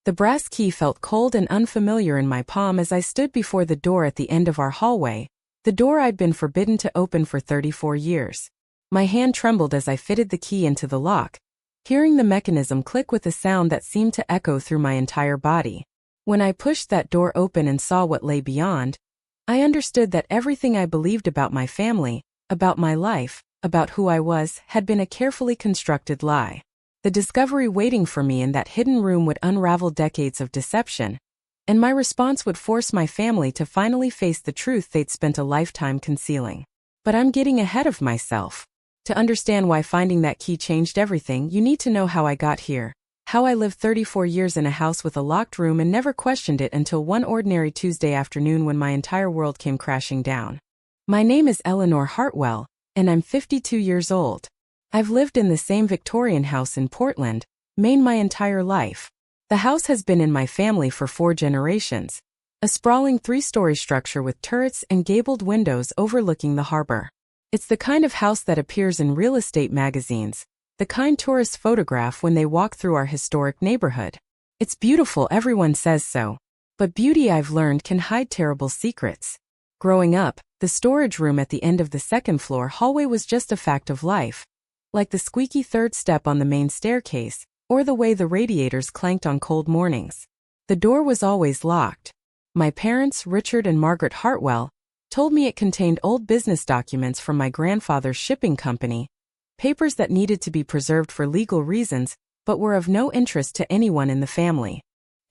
The brass key felt cold and unfamiliar in my palm as I stood before the door at the end of our hallway, the door I'd been forbidden to open for 34 years. My hand trembled as I fitted the key into the lock, hearing the mechanism click with a sound that seemed to echo through my entire body. When I pushed that door open and saw what lay beyond, I understood that everything I believed about my family, about my life, about who I was, had been a carefully constructed lie. The discovery waiting for me in that hidden room would unravel decades of deception, and my response would force my family to finally face the truth they'd spent a lifetime concealing. But I'm getting ahead of myself. To understand why finding that key changed everything, you need to know how I got here. How I lived 34 years in a house with a locked room and never questioned it until one ordinary Tuesday afternoon when my entire world came crashing down. My name is Eleanor Hartwell, and I'm 52 years old. I've lived in the same Victorian house in Portland, Maine my entire life. The house has been in my family for 4 generations, a sprawling 3-story structure with turrets and gabled windows overlooking the harbor. It's the kind of house that appears in real estate magazines, the kind tourists photograph when they walk through our historic neighborhood. It's beautiful, everyone says so. But beauty, I've learned, can hide terrible secrets. Growing up, the storage room at the end of the second-floor hallway was just a fact of life, like the squeaky third step on the main staircase, or the way the radiators clanked on cold mornings. The door was always locked. My parents, Richard and Margaret Hartwell, told me it contained old business documents from my grandfather's shipping company, papers that needed to be preserved for legal reasons, but were of no interest to anyone in the family.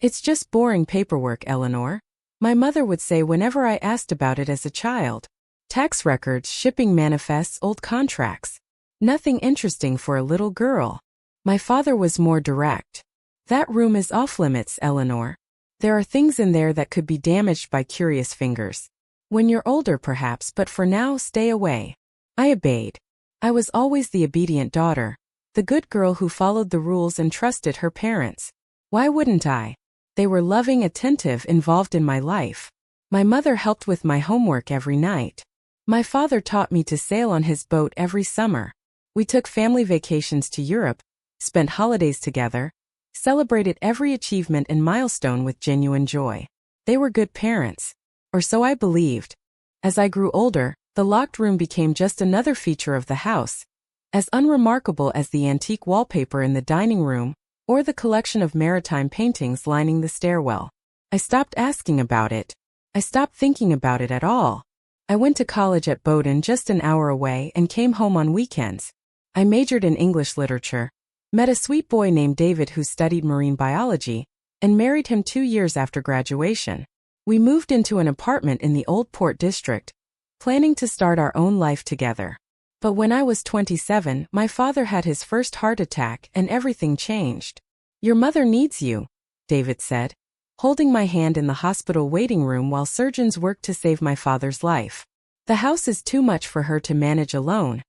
"It's just boring paperwork, Eleanor," my mother would say whenever I asked about it as a child. "Tax records, shipping manifests, old contracts. Nothing interesting for a little girl." My father was more direct. "That room is off limits, Eleanor. There are things in there that could be damaged by curious fingers. When you're older perhaps, but for now, stay away." I obeyed. I was always the obedient daughter, the good girl who followed the rules and trusted her parents. Why wouldn't I? They were loving, attentive, involved in my life. My mother helped with my homework every night. My father taught me to sail on his boat every summer. We took family vacations to Europe, spent holidays together, celebrated every achievement and milestone with genuine joy. They were good parents, or so I believed. As I grew older, the locked room became just another feature of the house, as unremarkable as the antique wallpaper in the dining room or the collection of maritime paintings lining the stairwell. I stopped asking about it. I stopped thinking about it at all. I went to college at Bowdoin, just an hour away, and came home on weekends. I majored in English literature, met a sweet boy named David who studied marine biology, and married him 2 years after graduation. We moved into an apartment in the Old Port District, planning to start our own life together. But when I was 27, my father had his first heart attack and everything changed. "Your mother needs you," David said, holding my hand in the hospital waiting room while surgeons worked to save my father's life. "The house is too much for her to manage alone,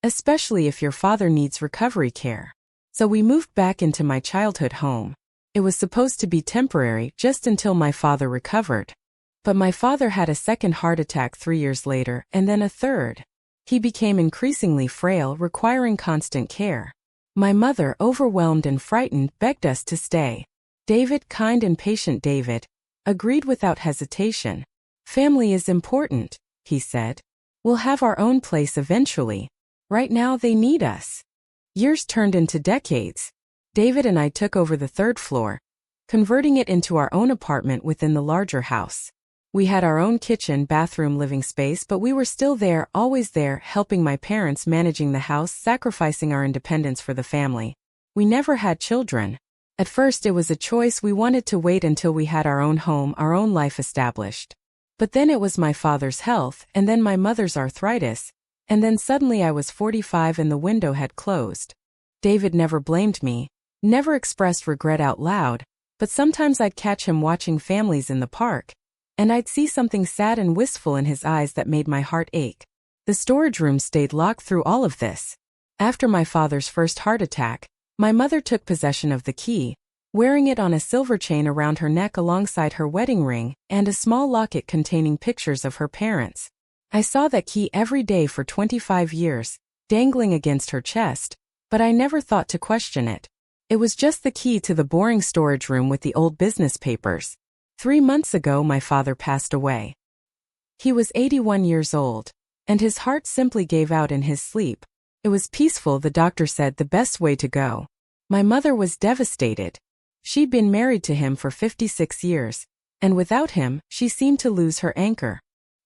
especially if your father needs recovery care." So we moved back into my childhood home. It was supposed to be temporary, just until my father recovered. But my father had a second heart attack 3 years later, and then a third. He became increasingly frail, requiring constant care. My mother, overwhelmed and frightened, begged us to stay. David, kind and patient David, agreed without hesitation. "Family is important," he said. "We'll have our own place eventually. Right now they need us." Years turned into decades. David and I took over the 3rd floor, converting it into our own apartment within the larger house. We had our own kitchen, bathroom, living space, but we were still there, always there, helping my parents, managing the house, sacrificing our independence for the family. We never had children. At first it was a choice. We wanted to wait until we had our own home, our own life established. But then it was my father's health, and then my mother's arthritis, and then suddenly I was 45 and the window had closed. David never blamed me, never expressed regret out loud, but sometimes I'd catch him watching families in the park, and I'd see something sad and wistful in his eyes that made my heart ache. The storage room stayed locked through all of this. After my father's first heart attack, my mother took possession of the key, wearing it on a silver chain around her neck alongside her wedding ring and a small locket containing pictures of her parents. I saw that key every day for 25 years, dangling against her chest, but I never thought to question it. It was just the key to the boring storage room with the old business papers. 3 months ago, my father passed away. He was 81 years old, and his heart simply gave out in his sleep. It was peaceful, the doctor said, the best way to go. My mother was devastated. She'd been married to him for 56 years, and without him, she seemed to lose her anchor.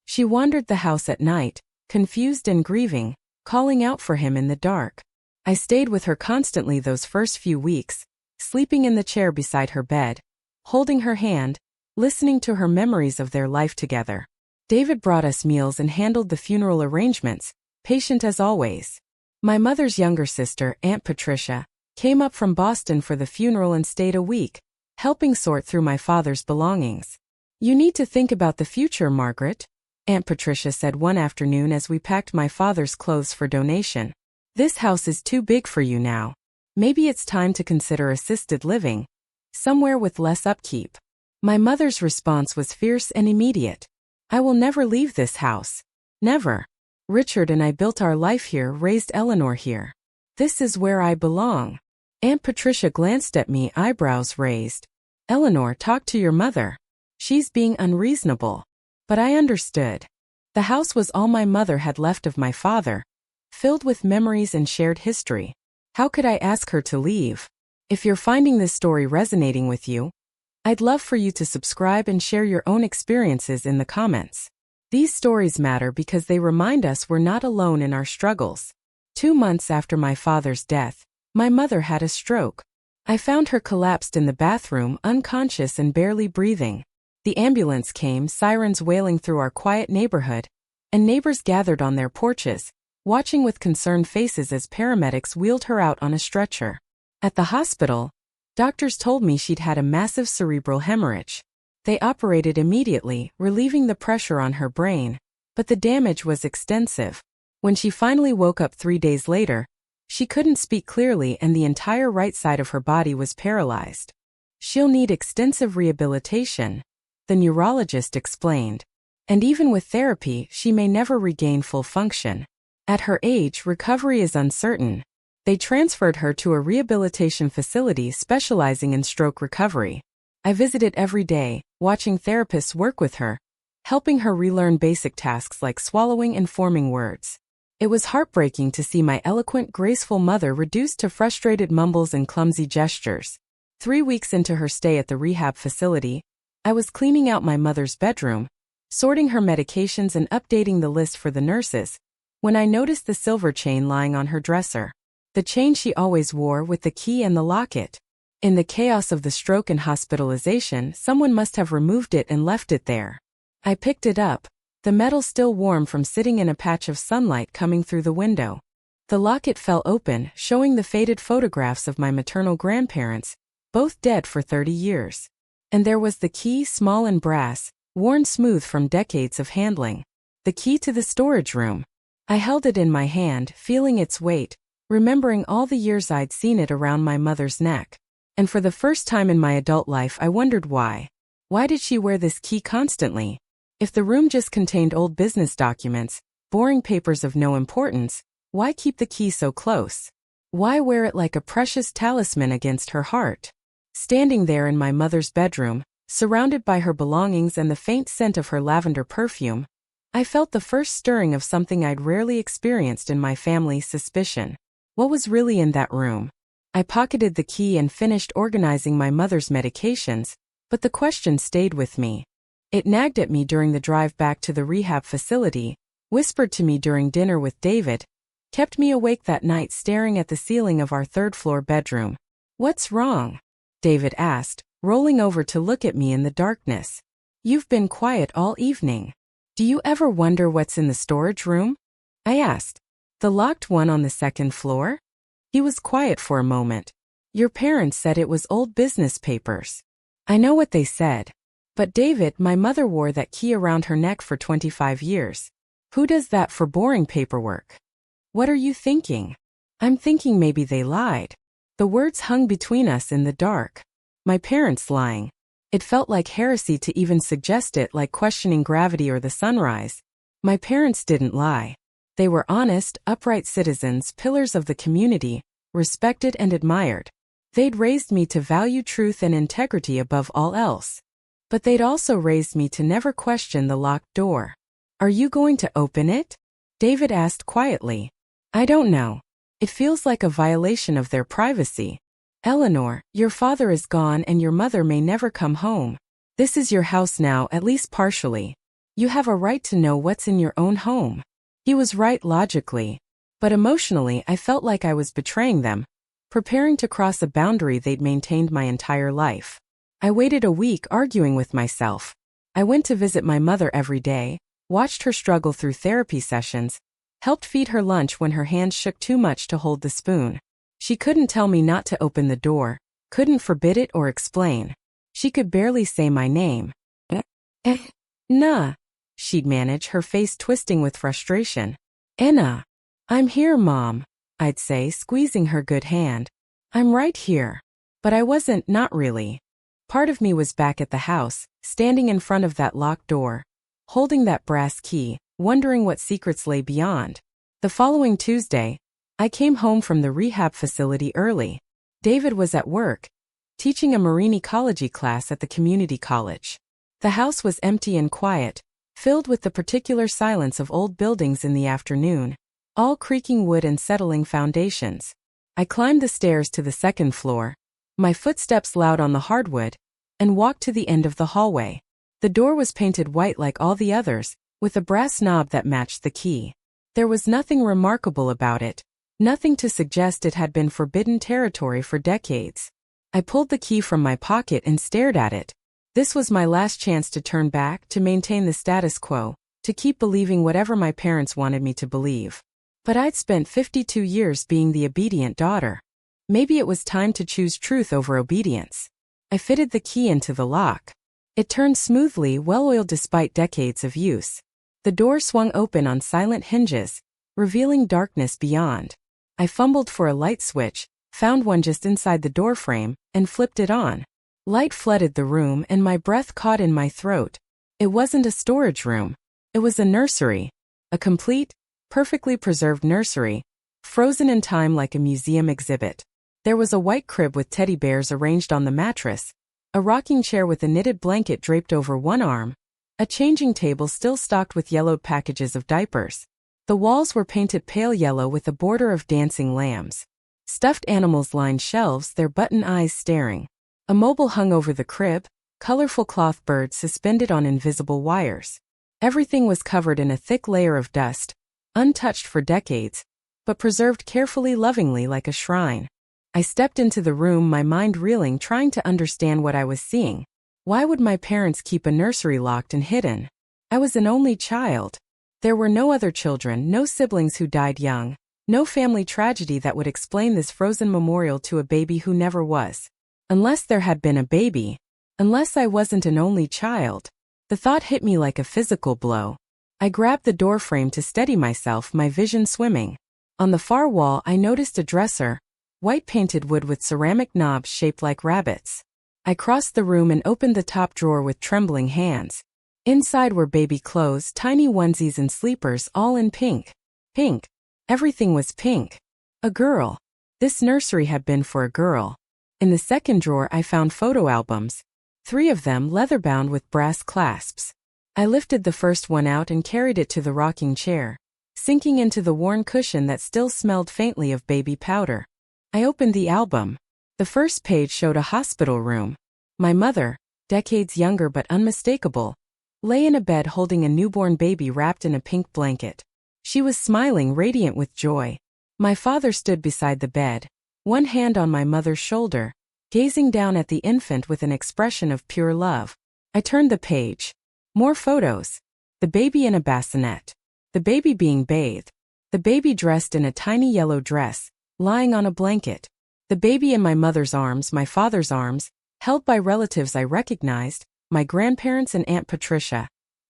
She wandered the house at night, confused and grieving, calling out for him in the dark. I stayed with her constantly those first few weeks, sleeping in the chair beside her bed, holding her hand, listening to her memories of their life together. David brought us meals and handled the funeral arrangements, patient as always. My mother's younger sister, Aunt Patricia, came up from Boston for the funeral and stayed a week, helping sort through my father's belongings. "You need to think about the future, Margaret," Aunt Patricia said one afternoon as we packed my father's clothes for donation. "This house is too big for you now. Maybe it's time to consider assisted living, somewhere with less upkeep." My mother's response was fierce and immediate. "I will never leave this house. Never. Richard and I built our life here, raised Eleanor here. This is where I belong." Aunt Patricia glanced at me, eyebrows raised. "Eleanor, talk to your mother. She's being unreasonable." But I understood. The house was all my mother had left of my father, filled with memories and shared history. How could I ask her to leave? If you're finding this story resonating with you, I'd love for you to subscribe and share your own experiences in the comments. These stories matter because they remind us we're not alone in our struggles. 2 months after my father's death, my mother had a stroke. I found her collapsed in the bathroom, unconscious and barely breathing. The ambulance came, sirens wailing through our quiet neighborhood, and neighbors gathered on their porches, watching with concerned faces as paramedics wheeled her out on a stretcher. At the hospital, doctors told me she'd had a massive cerebral hemorrhage. They operated immediately, relieving the pressure on her brain, but the damage was extensive. When she finally woke up 3 days later, she couldn't speak clearly and the entire right side of her body was paralyzed. "She'll need extensive rehabilitation," the neurologist explained. "And even with therapy, she may never regain full function. At her age, recovery is uncertain." They transferred her to a rehabilitation facility specializing in stroke recovery. I visited every day, watching therapists work with her, helping her relearn basic tasks like swallowing and forming words. It was heartbreaking to see my eloquent, graceful mother reduced to frustrated mumbles and clumsy gestures. 3 weeks into her stay at the rehab facility, I was cleaning out my mother's bedroom, sorting her medications and updating the list for the nurses, when I noticed the silver chain lying on her dresser. The chain she always wore with the key and the locket. In the chaos of the stroke and hospitalization, someone must have removed it and left it there. I picked it up, the metal still warm from sitting in a patch of sunlight coming through the window. The locket fell open, showing the faded photographs of my maternal grandparents, both dead for 30 years. And there was the key, small and brass, worn smooth from decades of handling. The key to the storage room. I held it in my hand, feeling its weight, remembering all the years I'd seen it around my mother's neck. And for the first time in my adult life, I wondered why. Why did she wear this key constantly? If the room just contained old business documents, boring papers of no importance, why keep the key so close? Why wear it like a precious talisman against her heart? Standing there in my mother's bedroom, surrounded by her belongings and the faint scent of her lavender perfume, I felt the first stirring of something I'd rarely experienced in my family: suspicion. What was really in that room? I pocketed the key and finished organizing my mother's medications, but the question stayed with me. It nagged at me during the drive back to the rehab facility, whispered to me during dinner with David, kept me awake that night staring at the ceiling of our third-floor bedroom. "What's wrong?" David asked, rolling over to look at me in the darkness. "You've been quiet all evening. Do you ever wonder what's in the storage room?" I asked. "The locked one on the second floor?" He was quiet for a moment. "Your parents said it was old business papers." "I know what they said. But David, my mother wore that key around her neck for 25 years. Who does that for boring paperwork?" "What are you thinking?" "I'm thinking maybe they lied." The words hung between us in the dark. My parents lying. It felt like heresy to even suggest it, like questioning gravity or the sunrise. My parents didn't lie. They were honest, upright citizens, pillars of the community, respected and admired. They'd raised me to value truth and integrity above all else. But they'd also raised me to never question the locked door. "Are you going to open it?" David asked quietly. "I don't know. It feels like a violation of their privacy. Eleanor, your father is gone and your mother may never come home. This is your house now, at least partially. You have a right to know what's in your own home." He was right logically. But emotionally, I felt like I was betraying them, preparing to cross a boundary they'd maintained my entire life. I waited a week arguing with myself. I went to visit my mother every day, watched her struggle through therapy sessions, helped feed her lunch when her hands shook too much to hold the spoon. She couldn't tell me not to open the door, couldn't forbid it or explain. She could barely say my name. Nah, she'd manage, her face twisting with frustration. "Enna." "I'm here, Mom," I'd say, squeezing her good hand. "I'm right here." But I wasn't, not really. Part of me was back at the house, standing in front of that locked door, holding that brass key, wondering what secrets lay beyond. The following Tuesday, I came home from the rehab facility early. David was at work, teaching a marine ecology class at the community college. The house was empty and quiet, filled with the particular silence of old buildings in the afternoon, all creaking wood and settling foundations. I climbed the stairs to the second floor, my footsteps loud on the hardwood, and walked to the end of the hallway. The door was painted white like all the others, with a brass knob that matched the key. There was nothing remarkable about it, nothing to suggest it had been forbidden territory for decades. I pulled the key from my pocket and stared at it. This was my last chance to turn back, to maintain the status quo, to keep believing whatever my parents wanted me to believe. But I'd spent 52 years being the obedient daughter. Maybe it was time to choose truth over obedience. I fitted the key into the lock. It turned smoothly, well-oiled despite decades of use. The door swung open on silent hinges, revealing darkness beyond. I fumbled for a light switch, found one just inside the doorframe, and flipped it on. Light flooded the room and my breath caught in my throat. It wasn't a storage room. It was a nursery. A complete, perfectly preserved nursery, frozen in time like a museum exhibit. There was a white crib with teddy bears arranged on the mattress, a rocking chair with a knitted blanket draped over one arm, a changing table still stocked with yellowed packages of diapers. The walls were painted pale yellow with a border of dancing lambs. Stuffed animals lined shelves, their button eyes staring. A mobile hung over the crib, colorful cloth birds suspended on invisible wires. Everything was covered in a thick layer of dust, untouched for decades, but preserved carefully, lovingly like a shrine. I stepped into the room, my mind reeling, trying to understand what I was seeing. Why would my parents keep a nursery locked and hidden? I was an only child. There were no other children, no siblings who died young, no family tragedy that would explain this frozen memorial to a baby who never was. Unless there had been a baby. Unless I wasn't an only child. The thought hit me like a physical blow. I grabbed the doorframe to steady myself, my vision swimming. On the far wall I noticed a dresser, white painted wood with ceramic knobs shaped like rabbits. I crossed the room and opened the top drawer with trembling hands. Inside were baby clothes, tiny onesies and sleepers, all in pink. Pink. Everything was pink. A girl. This nursery had been for a girl. In the second drawer I found photo albums, 3 of them leather-bound with brass clasps. I lifted the first one out and carried it to the rocking chair, sinking into the worn cushion that still smelled faintly of baby powder. I opened the album. The first page showed a hospital room. My mother, decades younger but unmistakable, lay in a bed holding a newborn baby wrapped in a pink blanket. She was smiling, radiant with joy. My father stood beside the bed, one hand on my mother's shoulder, gazing down at the infant with an expression of pure love. I turned the page. More photos. The baby in a bassinet. The baby being bathed. The baby dressed in a tiny yellow dress, lying on a blanket. The baby in my mother's arms, my father's arms, held by relatives I recognized, my grandparents and Aunt Patricia.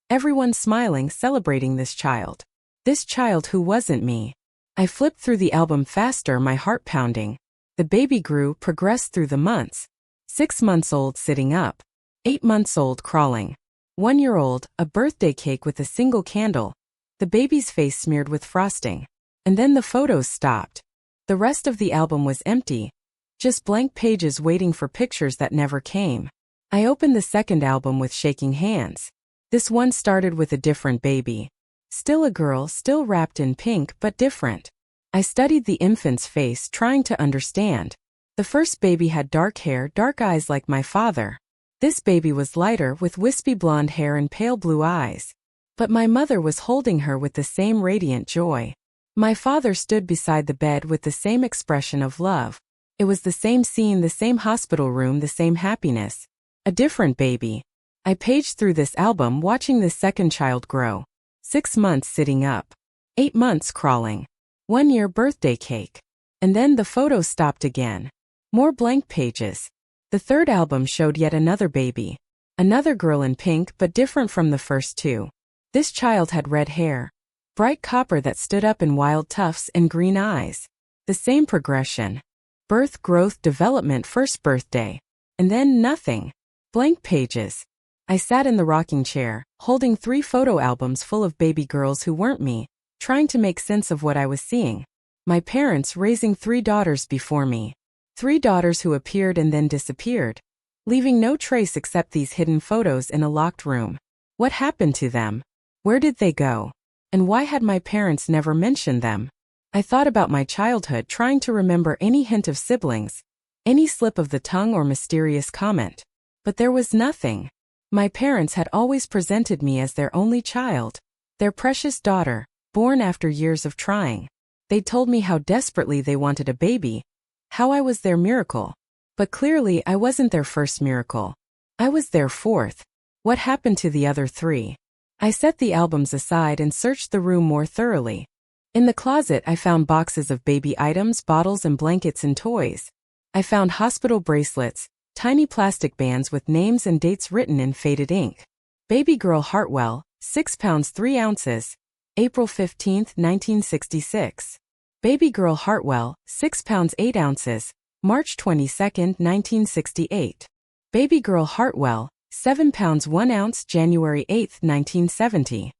Everyone smiling, celebrating this child. This child who wasn't me. I flipped through the album faster, my heart pounding. The baby grew, progressed through the months. 6 months old sitting up. 8 months old crawling. 1 year old, a birthday cake with a single candle. The baby's face smeared with frosting. And then the photos stopped. The rest of the album was empty. Just blank pages waiting for pictures that never came. I opened the second album with shaking hands. This one started with a different baby. Still a girl, still wrapped in pink, but different. I studied the infant's face, trying to understand. The first baby had dark hair, dark eyes like my father. This baby was lighter, with wispy blonde hair and pale blue eyes. But my mother was holding her with the same radiant joy. My father stood beside the bed with the same expression of love. It was the same scene, the same hospital room, the same happiness. A different baby. I paged through this album, watching this second child grow. 6 months sitting up. 8 months crawling. 1 year birthday cake. And then the photo stopped again. More blank pages. The third album showed yet another baby. Another girl in pink, but different from the first two. This child had red hair. Bright copper that stood up in wild tufts, and green eyes. The same progression. Birth, growth, development, first birthday. And then nothing. Blank pages. I sat in the rocking chair, holding 3 photo albums full of baby girls who weren't me, trying to make sense of what I was seeing. My parents raising 3 daughters before me. 3 daughters who appeared and then disappeared, leaving no trace except these hidden photos in a locked room. What happened to them? Where did they go? And why had my parents never mentioned them? I thought about my childhood, trying to remember any hint of siblings, any slip of the tongue or mysterious comment. But there was nothing. My parents had always presented me as their only child, their precious daughter, born after years of trying. They told me how desperately they wanted a baby, how I was their miracle. But clearly I wasn't their first miracle. I was their fourth. What happened to the other 3? I set the albums aside and searched the room more thoroughly. In the closet I found boxes of baby items, bottles and blankets and toys. I found hospital bracelets, tiny plastic bands with names and dates written in faded ink. Baby girl Hartwell, 6 pounds 3 ounces, April 15, 1966. Baby girl Hartwell, 6 pounds 8 ounces, March 22, 1968. Baby girl Hartwell, 7 pounds 1 ounce, January 8, 1970.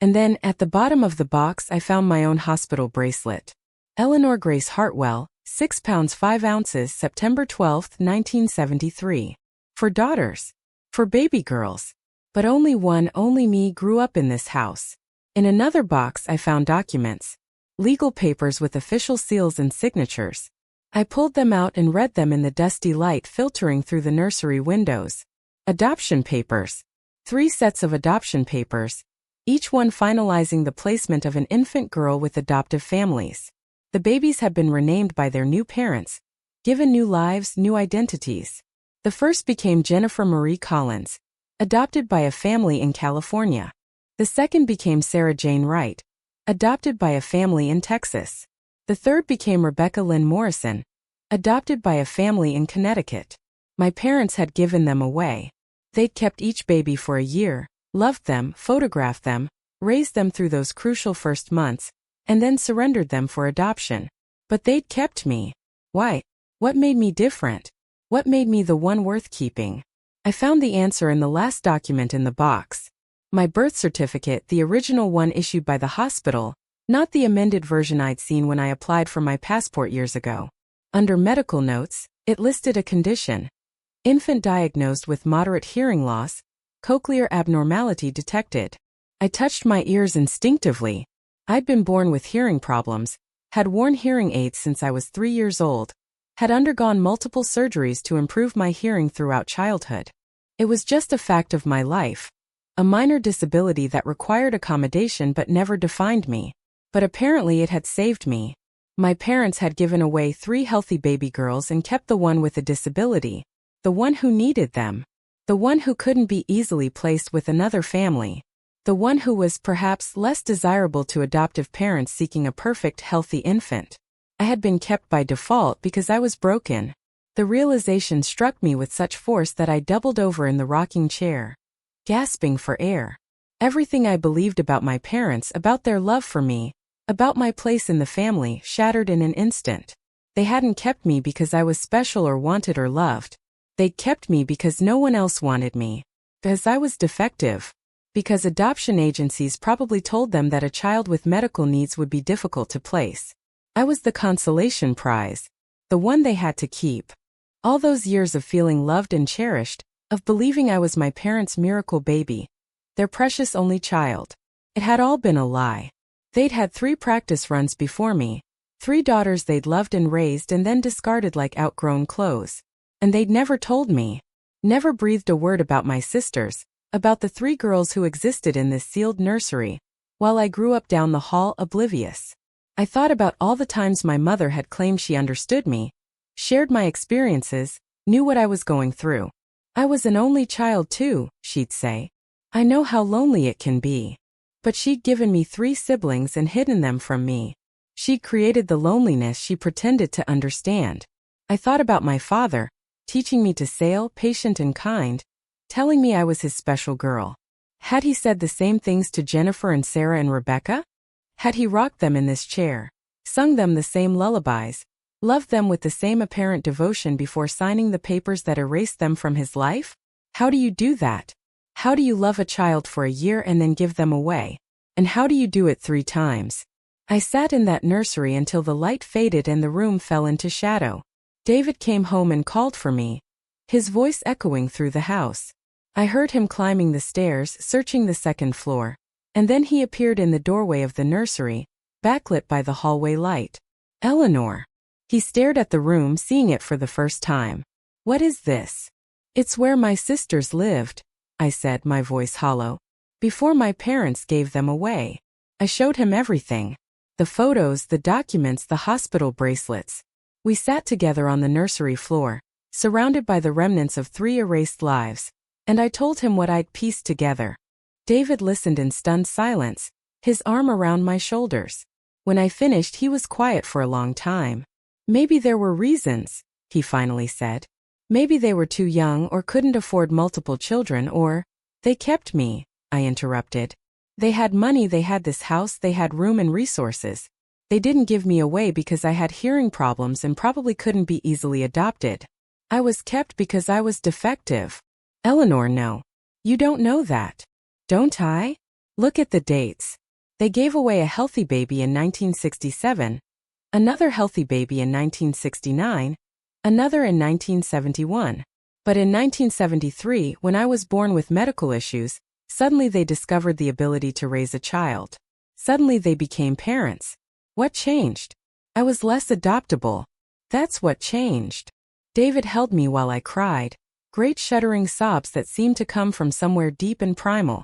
And then, at the bottom of the box I found my own hospital bracelet. Eleanor Grace Hartwell, 6 pounds 5 ounces, September 12, 1973. For daughters. For baby girls. But only one, only me, grew up in this house. In another box I found documents. Legal papers with official seals and signatures. I pulled them out and read them in the dusty light filtering through the nursery windows. Adoption papers. 3 sets of adoption papers, each one finalizing the placement of an infant girl with adoptive families. The babies had been renamed by their new parents, given new lives, new identities. The first became Jennifer Marie Collins, adopted by a family in California. The second became Sarah Jane Wright, adopted by a family in Texas. The third became Rebecca Lynn Morrison, adopted by a family in Connecticut. My parents had given them away. They'd kept each baby for a year, loved them, photographed them, raised them through those crucial first months, and then surrendered them for adoption. But they'd kept me. Why? What made me different? What made me the one worth keeping? I found the answer in the last document in the box. My birth certificate, the original one issued by the hospital, not the amended version I'd seen when I applied for my passport years ago. Under medical notes, it listed a condition. Infant diagnosed with moderate hearing loss, cochlear abnormality detected. I touched my ears instinctively. I'd been born with hearing problems, had worn hearing aids since I was 3 years old, had undergone multiple surgeries to improve my hearing throughout childhood. It was just a fact of my life. A minor disability that required accommodation but never defined me. But apparently it had saved me. My parents had given away 3 healthy baby girls and kept the one with a disability, the one who needed them, the one who couldn't be easily placed with another family, the one who was perhaps less desirable to adoptive parents seeking a perfect, healthy infant. I had been kept by default because I was broken. The realization struck me with such force that I doubled over in the rocking chair, gasping for air. Everything I believed about my parents, about their love for me, about my place in the family, shattered in an instant. They hadn't kept me because I was special or wanted or loved. They'd kept me because no one else wanted me. Because I was defective. Because adoption agencies probably told them that a child with medical needs would be difficult to place. I was the consolation prize. The one they had to keep. All those years of feeling loved and cherished, of believing I was my parents' miracle baby, their precious only child. It had all been a lie. They'd had 3 practice runs before me, 3 daughters they'd loved and raised and then discarded like outgrown clothes. And they'd never told me, never breathed a word about my sisters, about the 3 girls who existed in this sealed nursery, while I grew up down the hall oblivious. I thought about all the times my mother had claimed she understood me, shared my experiences, knew what I was going through. I was an only child too, she'd say. I know how lonely it can be. But she'd given me 3 siblings and hidden them from me. She'd created the loneliness she pretended to understand. I thought about my father, teaching me to sail, patient and kind, telling me I was his special girl. Had he said the same things to Jennifer and Sarah and Rebecca? Had he rocked them in this chair, sung them the same lullabies, loved them with the same apparent devotion before signing the papers that erased them from his life? How do you do that? How do you love a child for a year and then give them away? And how do you do it 3 times? I sat in that nursery until the light faded and the room fell into shadow. David came home and called for me, his voice echoing through the house. I heard him climbing the stairs, searching the 2nd floor. And then he appeared in the doorway of the nursery, backlit by the hallway light. Eleanor. He stared at the room, seeing it for the first time. What is this? It's where my sisters lived, I said, my voice hollow. Before my parents gave them away. I showed him everything. The photos, the documents, the hospital bracelets. We sat together on the nursery floor, surrounded by the remnants of 3 erased lives, and I told him what I'd pieced together. David listened in stunned silence, his arm around my shoulders. When I finished, he was quiet for a long time. Maybe there were reasons, he finally said. Maybe they were too young or couldn't afford multiple children or, they kept me, I interrupted. They had money, they had this house, they had room and resources. They didn't give me away because I had hearing problems and probably couldn't be easily adopted. I was kept because I was defective. Eleanor, no. You don't know that. Don't I? Look at the dates. They gave away a healthy baby in 1967, another healthy baby in 1969, another in 1971. But in 1973, when I was born with medical issues, suddenly they discovered the ability to raise a child. Suddenly they became parents. What changed? I was less adoptable. That's what changed. David held me while I cried, great shuddering sobs that seemed to come from somewhere deep and primal.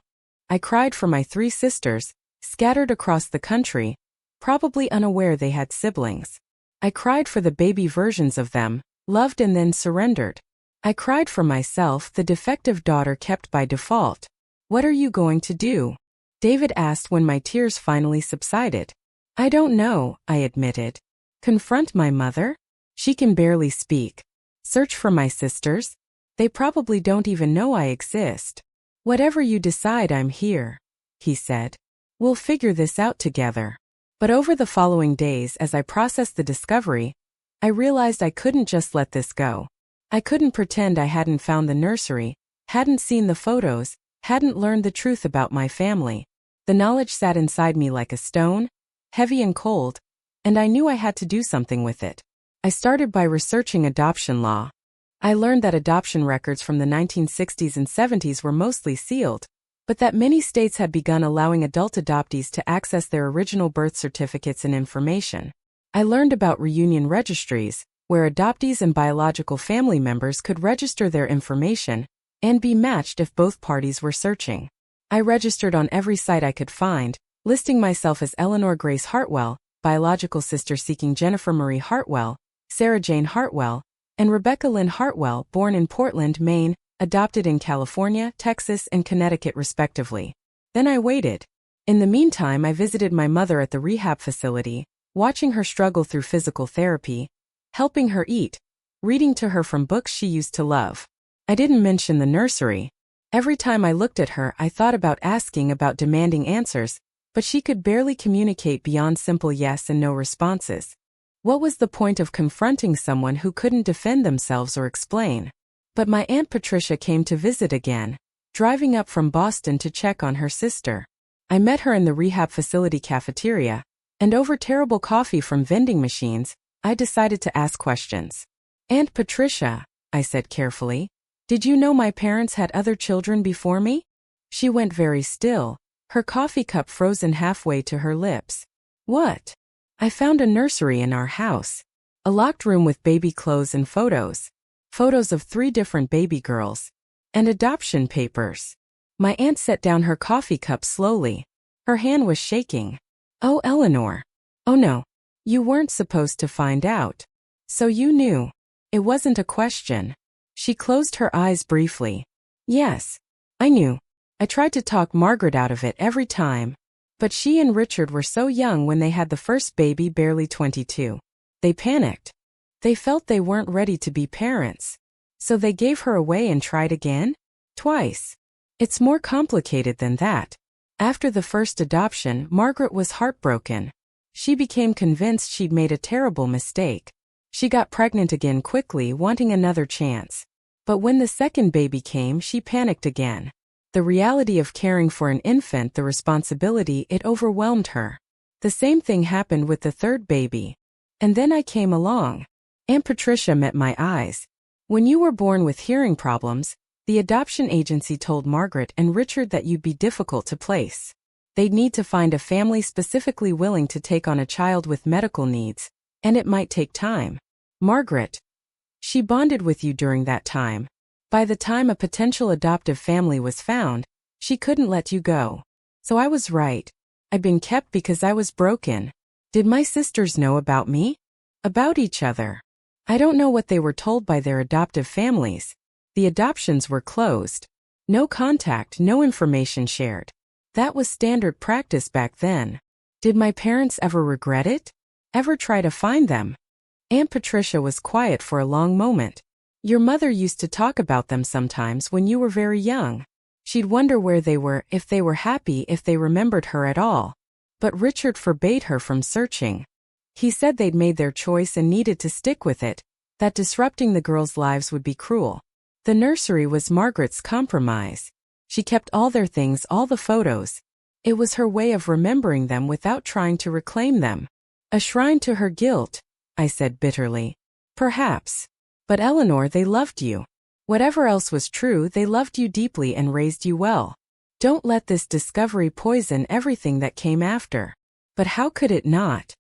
I cried for my 3 sisters, scattered across the country, probably unaware they had siblings. I cried for the baby versions of them, loved and then surrendered. I cried for myself, the defective daughter kept by default. What are you going to do? David asked when my tears finally subsided. I don't know, I admitted. Confront my mother? She can barely speak. Search for my sisters? They probably don't even know I exist. Whatever you decide, I'm here, he said. We'll figure this out together. But over the following days, as I processed the discovery, I realized I couldn't just let this go. I couldn't pretend I hadn't found the nursery, hadn't seen the photos, hadn't learned the truth about my family. The knowledge sat inside me like a stone, heavy and cold, and I knew I had to do something with it. I started by researching adoption law. I learned that adoption records from the 1960s and 70s were mostly sealed, but that many states had begun allowing adult adoptees to access their original birth certificates and information. I learned about reunion registries, where adoptees and biological family members could register their information and be matched if both parties were searching. I registered on every site I could find, listing myself as Eleanor Grace Hartwell, biological sister seeking Jennifer Marie Hartwell, Sarah Jane Hartwell, and Rebecca Lynn Hartwell, born in Portland, Maine, adopted in California, Texas, and Connecticut respectively. Then I waited. In the meantime, I visited my mother at the rehab facility, watching her struggle through physical therapy, helping her eat, reading to her from books she used to love. I didn't mention the nursery. Every time I looked at her, I thought about asking, about demanding answers, but she could barely communicate beyond simple yes and no responses. What was the point of confronting someone who couldn't defend themselves or explain? But my Aunt Patricia came to visit again, driving up from Boston to check on her sister. I met her in the rehab facility cafeteria, and over terrible coffee from vending machines, I decided to ask questions. "Aunt Patricia," I said carefully, "did you know my parents had other children before me?" She went very still, her coffee cup frozen halfway to her lips. "What?" "I found a nursery in our house. A locked room with baby clothes and photos. Photos of 3 different baby girls. And adoption papers." My aunt set down her coffee cup slowly. Her hand was shaking. "Oh, Eleanor. Oh no. You weren't supposed to find out. So you knew." It wasn't a question. She closed her eyes briefly. "Yes. I knew. I tried to talk Margaret out of it every time. But she and Richard were so young when they had the first baby, barely 22. They panicked. They felt they weren't ready to be parents. So they gave her away and tried again? Twice. It's more complicated than that. After the first adoption, Margaret was heartbroken. She became convinced she'd made a terrible mistake. She got pregnant again quickly, wanting another chance. But when the second baby came, she panicked again. The reality of caring for an infant, the responsibility, it overwhelmed her. The same thing happened with the third baby. And then I came along. Aunt Patricia met my eyes. "When you were born with hearing problems, the adoption agency told Margaret and Richard that you'd be difficult to place. They'd need to find a family specifically willing to take on a child with medical needs, and it might take time. Margaret, she bonded with you during that time. By the time a potential adoptive family was found, she couldn't let you go. So I was right. I'd been kept because I was broken." "Did my sisters know about me?" "About each other. I don't know what they were told by their adoptive families. The adoptions were closed. No contact, no information shared. That was standard practice back then." "Did my parents ever regret it? Ever try to find them?" Aunt Patricia was quiet for a long moment. "Your mother used to talk about them sometimes when you were very young. She'd wonder where they were, if they were happy, if they remembered her at all. But Richard forbade her from searching. He said they'd made their choice and needed to stick with it, that disrupting the girls' lives would be cruel. The nursery was Margaret's compromise. She kept all their things, all the photos. It was her way of remembering them without trying to reclaim them. A shrine to her guilt," I said bitterly. "Perhaps. But Eleanor, they loved you. Whatever else was true, they loved you deeply and raised you well. Don't let this discovery poison everything that came after." But how could it not?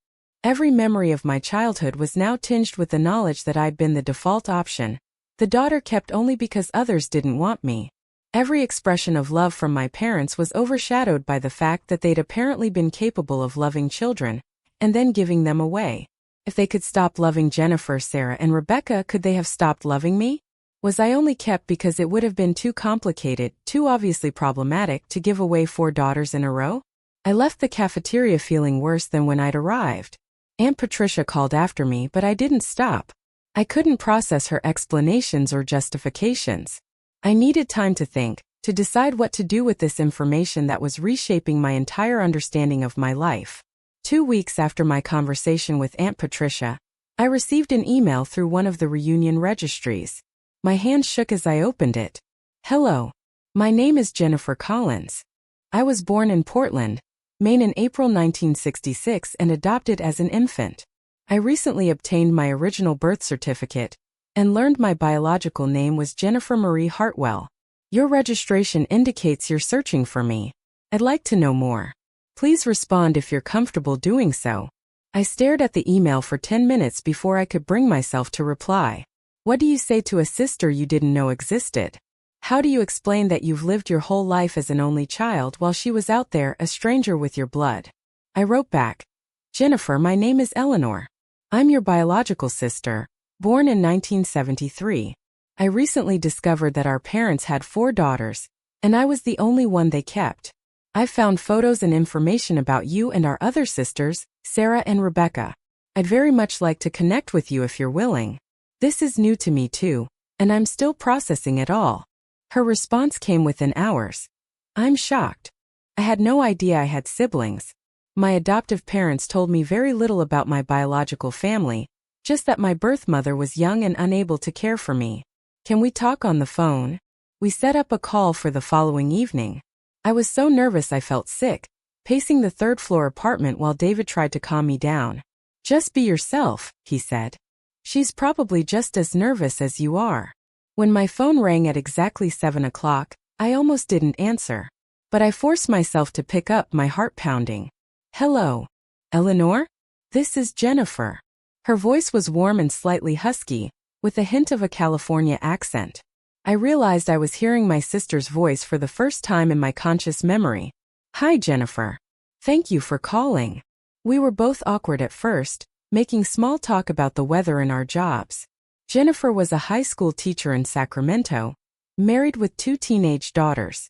Every memory of my childhood was now tinged with the knowledge that I'd been the default option, the daughter kept only because others didn't want me. Every expression of love from my parents was overshadowed by the fact that they'd apparently been capable of loving children, and then giving them away. If they could stop loving Jennifer, Sarah, and Rebecca, could they have stopped loving me? Was I only kept because it would have been too complicated, too obviously problematic, to give away 4 daughters in a row? I left the cafeteria feeling worse than when I'd arrived. Aunt Patricia called after me, but I didn't stop. I couldn't process her explanations or justifications. I needed time to think, to decide what to do with this information that was reshaping my entire understanding of my life. 2 weeks after my conversation with Aunt Patricia, I received an email through one of the reunion registries. My hand shook as I opened it. "Hello. My name is Jennifer Collins. I was born in Portland, Maine in April 1966 and adopted as an infant. I recently obtained my original birth certificate and learned my biological name was Jennifer Marie Hartwell. Your registration indicates you're searching for me. I'd like to know more. Please respond if you're comfortable doing so." I stared at the email for 10 minutes before I could bring myself to reply. What do you say to a sister you didn't know existed? How do you explain that you've lived your whole life as an only child while she was out there, a stranger with your blood? I wrote back, "Jennifer, my name is Eleanor. I'm your biological sister, born in 1973. I recently discovered that our parents had 4 daughters, and I was the only one they kept. I found photos and information about you and our other sisters, Sarah and Rebecca. I'd very much like to connect with you if you're willing. This is new to me too, and I'm still processing it all." Her response came within hours. "I'm shocked. I had no idea I had siblings. My adoptive parents told me very little about my biological family, just that my birth mother was young and unable to care for me. Can we talk on the phone?" We set up a call for the following evening. I was so nervous I felt sick, pacing the 3rd-floor apartment while David tried to calm me down. Just be yourself, he said. She's probably just as nervous as you are. When my phone rang at exactly 7 o'clock, I almost didn't answer. But I forced myself to pick up, my heart pounding. Hello. Eleanor? This is Jennifer. Her voice was warm and slightly husky, with a hint of a California accent. I realized I was hearing my sister's voice for the first time in my conscious memory. Hi, Jennifer. Thank you for calling. We were both awkward at first, making small talk about the weather and our jobs. Jennifer was a high school teacher in Sacramento, married with 2 teenage daughters.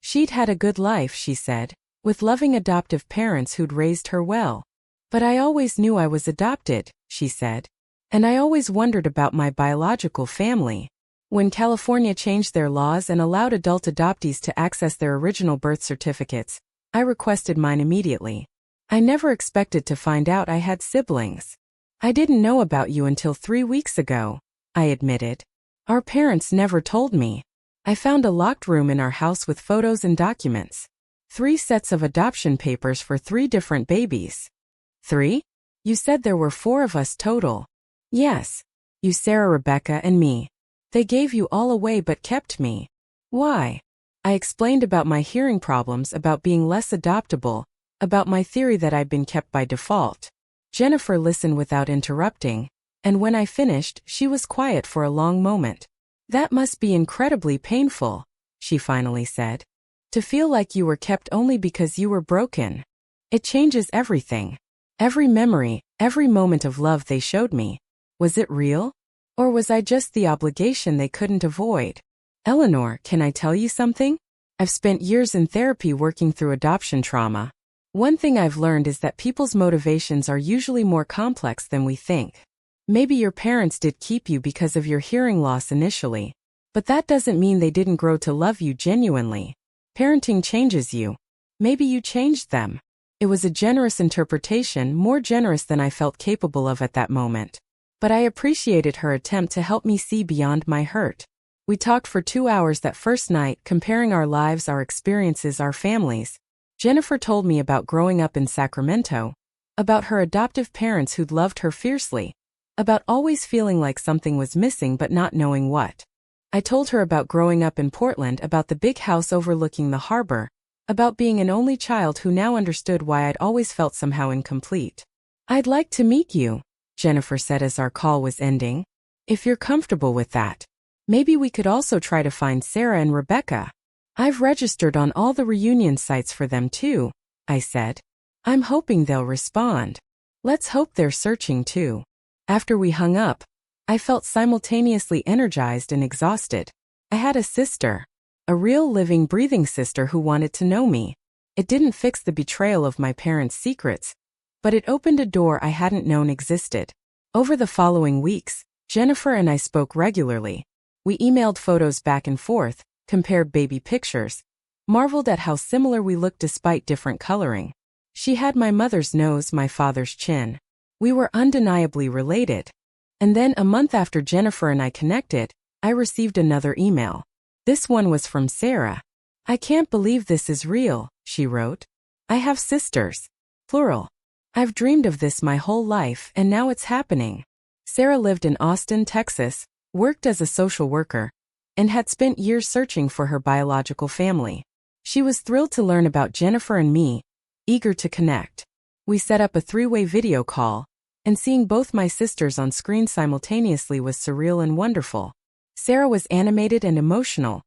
She'd had a good life, she said, with loving adoptive parents who'd raised her well. But I always knew I was adopted, she said. And I always wondered about my biological family. When California changed their laws and allowed adult adoptees to access their original birth certificates, I requested mine immediately. I never expected to find out I had siblings. I didn't know about you until 3 weeks ago, I admitted. Our parents never told me. I found a locked room in our house with photos and documents. 3 sets of adoption papers for 3 different babies. 3? You said there were 4 of us total. Yes. You, Sarah, Rebecca, and me. They gave you all away but kept me. Why? I explained about my hearing problems, about being less adoptable, about my theory that I'd been kept by default. Jennifer listened without interrupting, and when I finished, she was quiet for a long moment. That must be incredibly painful, she finally said. To feel like you were kept only because you were broken. It changes everything. Every memory, every moment of love they showed me. Was it real? Or was I just the obligation they couldn't avoid? Eleanor, can I tell you something? I've spent years in therapy working through adoption trauma. One thing I've learned is that people's motivations are usually more complex than we think. Maybe your parents did keep you because of your hearing loss initially. But that doesn't mean they didn't grow to love you genuinely. Parenting changes you. Maybe you changed them. It was a generous interpretation, more generous than I felt capable of at that moment. But I appreciated her attempt to help me see beyond my hurt. We talked for 2 hours that first night, comparing our lives, our experiences, our families. Jennifer told me about growing up in Sacramento, about her adoptive parents who'd loved her fiercely, about always feeling like something was missing but not knowing what. I told her about growing up in Portland, about the big house overlooking the harbor, about being an only child who now understood why I'd always felt somehow incomplete. I'd like to meet you, Jennifer said as our call was ending. If you're comfortable with that. Maybe we could also try to find Sarah and Rebecca. I've registered on all the reunion sites for them too, I said. I'm hoping they'll respond. Let's hope they're searching too. After we hung up, I felt simultaneously energized and exhausted. I had a sister. A real living, breathing sister who wanted to know me. It didn't fix the betrayal of my parents' secrets, but it opened a door I hadn't known existed. Over the following weeks, Jennifer and I spoke regularly. We emailed photos back and forth, compared baby pictures, marveled at how similar we looked despite different coloring. She had my mother's nose, my father's chin. We were undeniably related. And then a month after Jennifer and I connected, I received another email. This one was from Sarah. I can't believe this is real, she wrote. I have sisters. Plural. I've dreamed of this my whole life and now it's happening. Sarah lived in Austin, Texas, worked as a social worker, and had spent years searching for her biological family. She was thrilled to learn about Jennifer and me, eager to connect. We set up a 3-way video call, and seeing both my sisters on screen simultaneously was surreal and wonderful. Sarah was animated and emotional,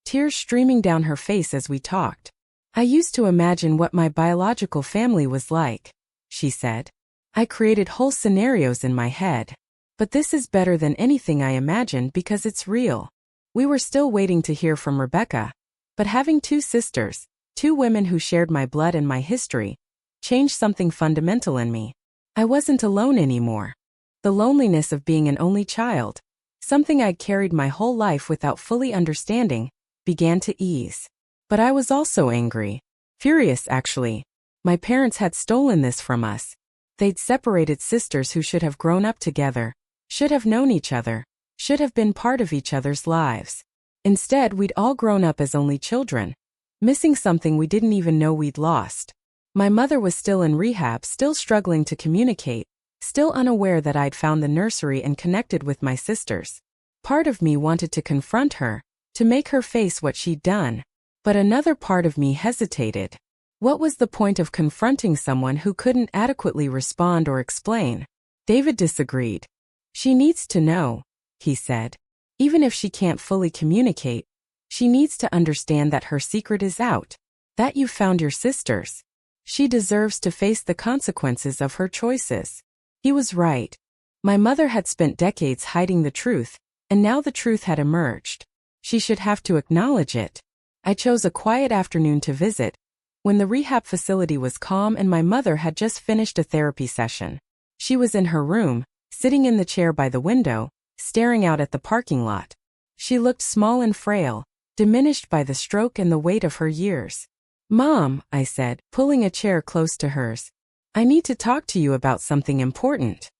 tears streaming down her face as we talked. I used to imagine what my biological family was like, she said. I created whole scenarios in my head. But this is better than anything I imagined because it's real. We were still waiting to hear from Rebecca. But having 2 sisters, 2 women who shared my blood and my history, changed something fundamental in me. I wasn't alone anymore. The loneliness of being an only child, something I'd carried my whole life without fully understanding, began to ease. But I was also angry. Furious, actually. My parents had stolen this from us. They'd separated sisters who should have grown up together, should have known each other, should have been part of each other's lives. Instead, we'd all grown up as only children, missing something we didn't even know we'd lost. My mother was still in rehab, still struggling to communicate, still unaware that I'd found the nursery and connected with my sisters. Part of me wanted to confront her, to make her face what she'd done. But another part of me hesitated. What was the point of confronting someone who couldn't adequately respond or explain? David disagreed. She needs to know, he said. Even if she can't fully communicate, she needs to understand that her secret is out, that you've found your sisters. She deserves to face the consequences of her choices. He was right. My mother had spent decades hiding the truth, and now the truth had emerged. She should have to acknowledge it. I chose a quiet afternoon to visit, when the rehab facility was calm and my mother had just finished a therapy session. She was in her room, sitting in the chair by the window, staring out at the parking lot. She looked small and frail, diminished by the stroke and the weight of her years. "Mom," I said, pulling a chair close to hers. "I need to talk to you about something important."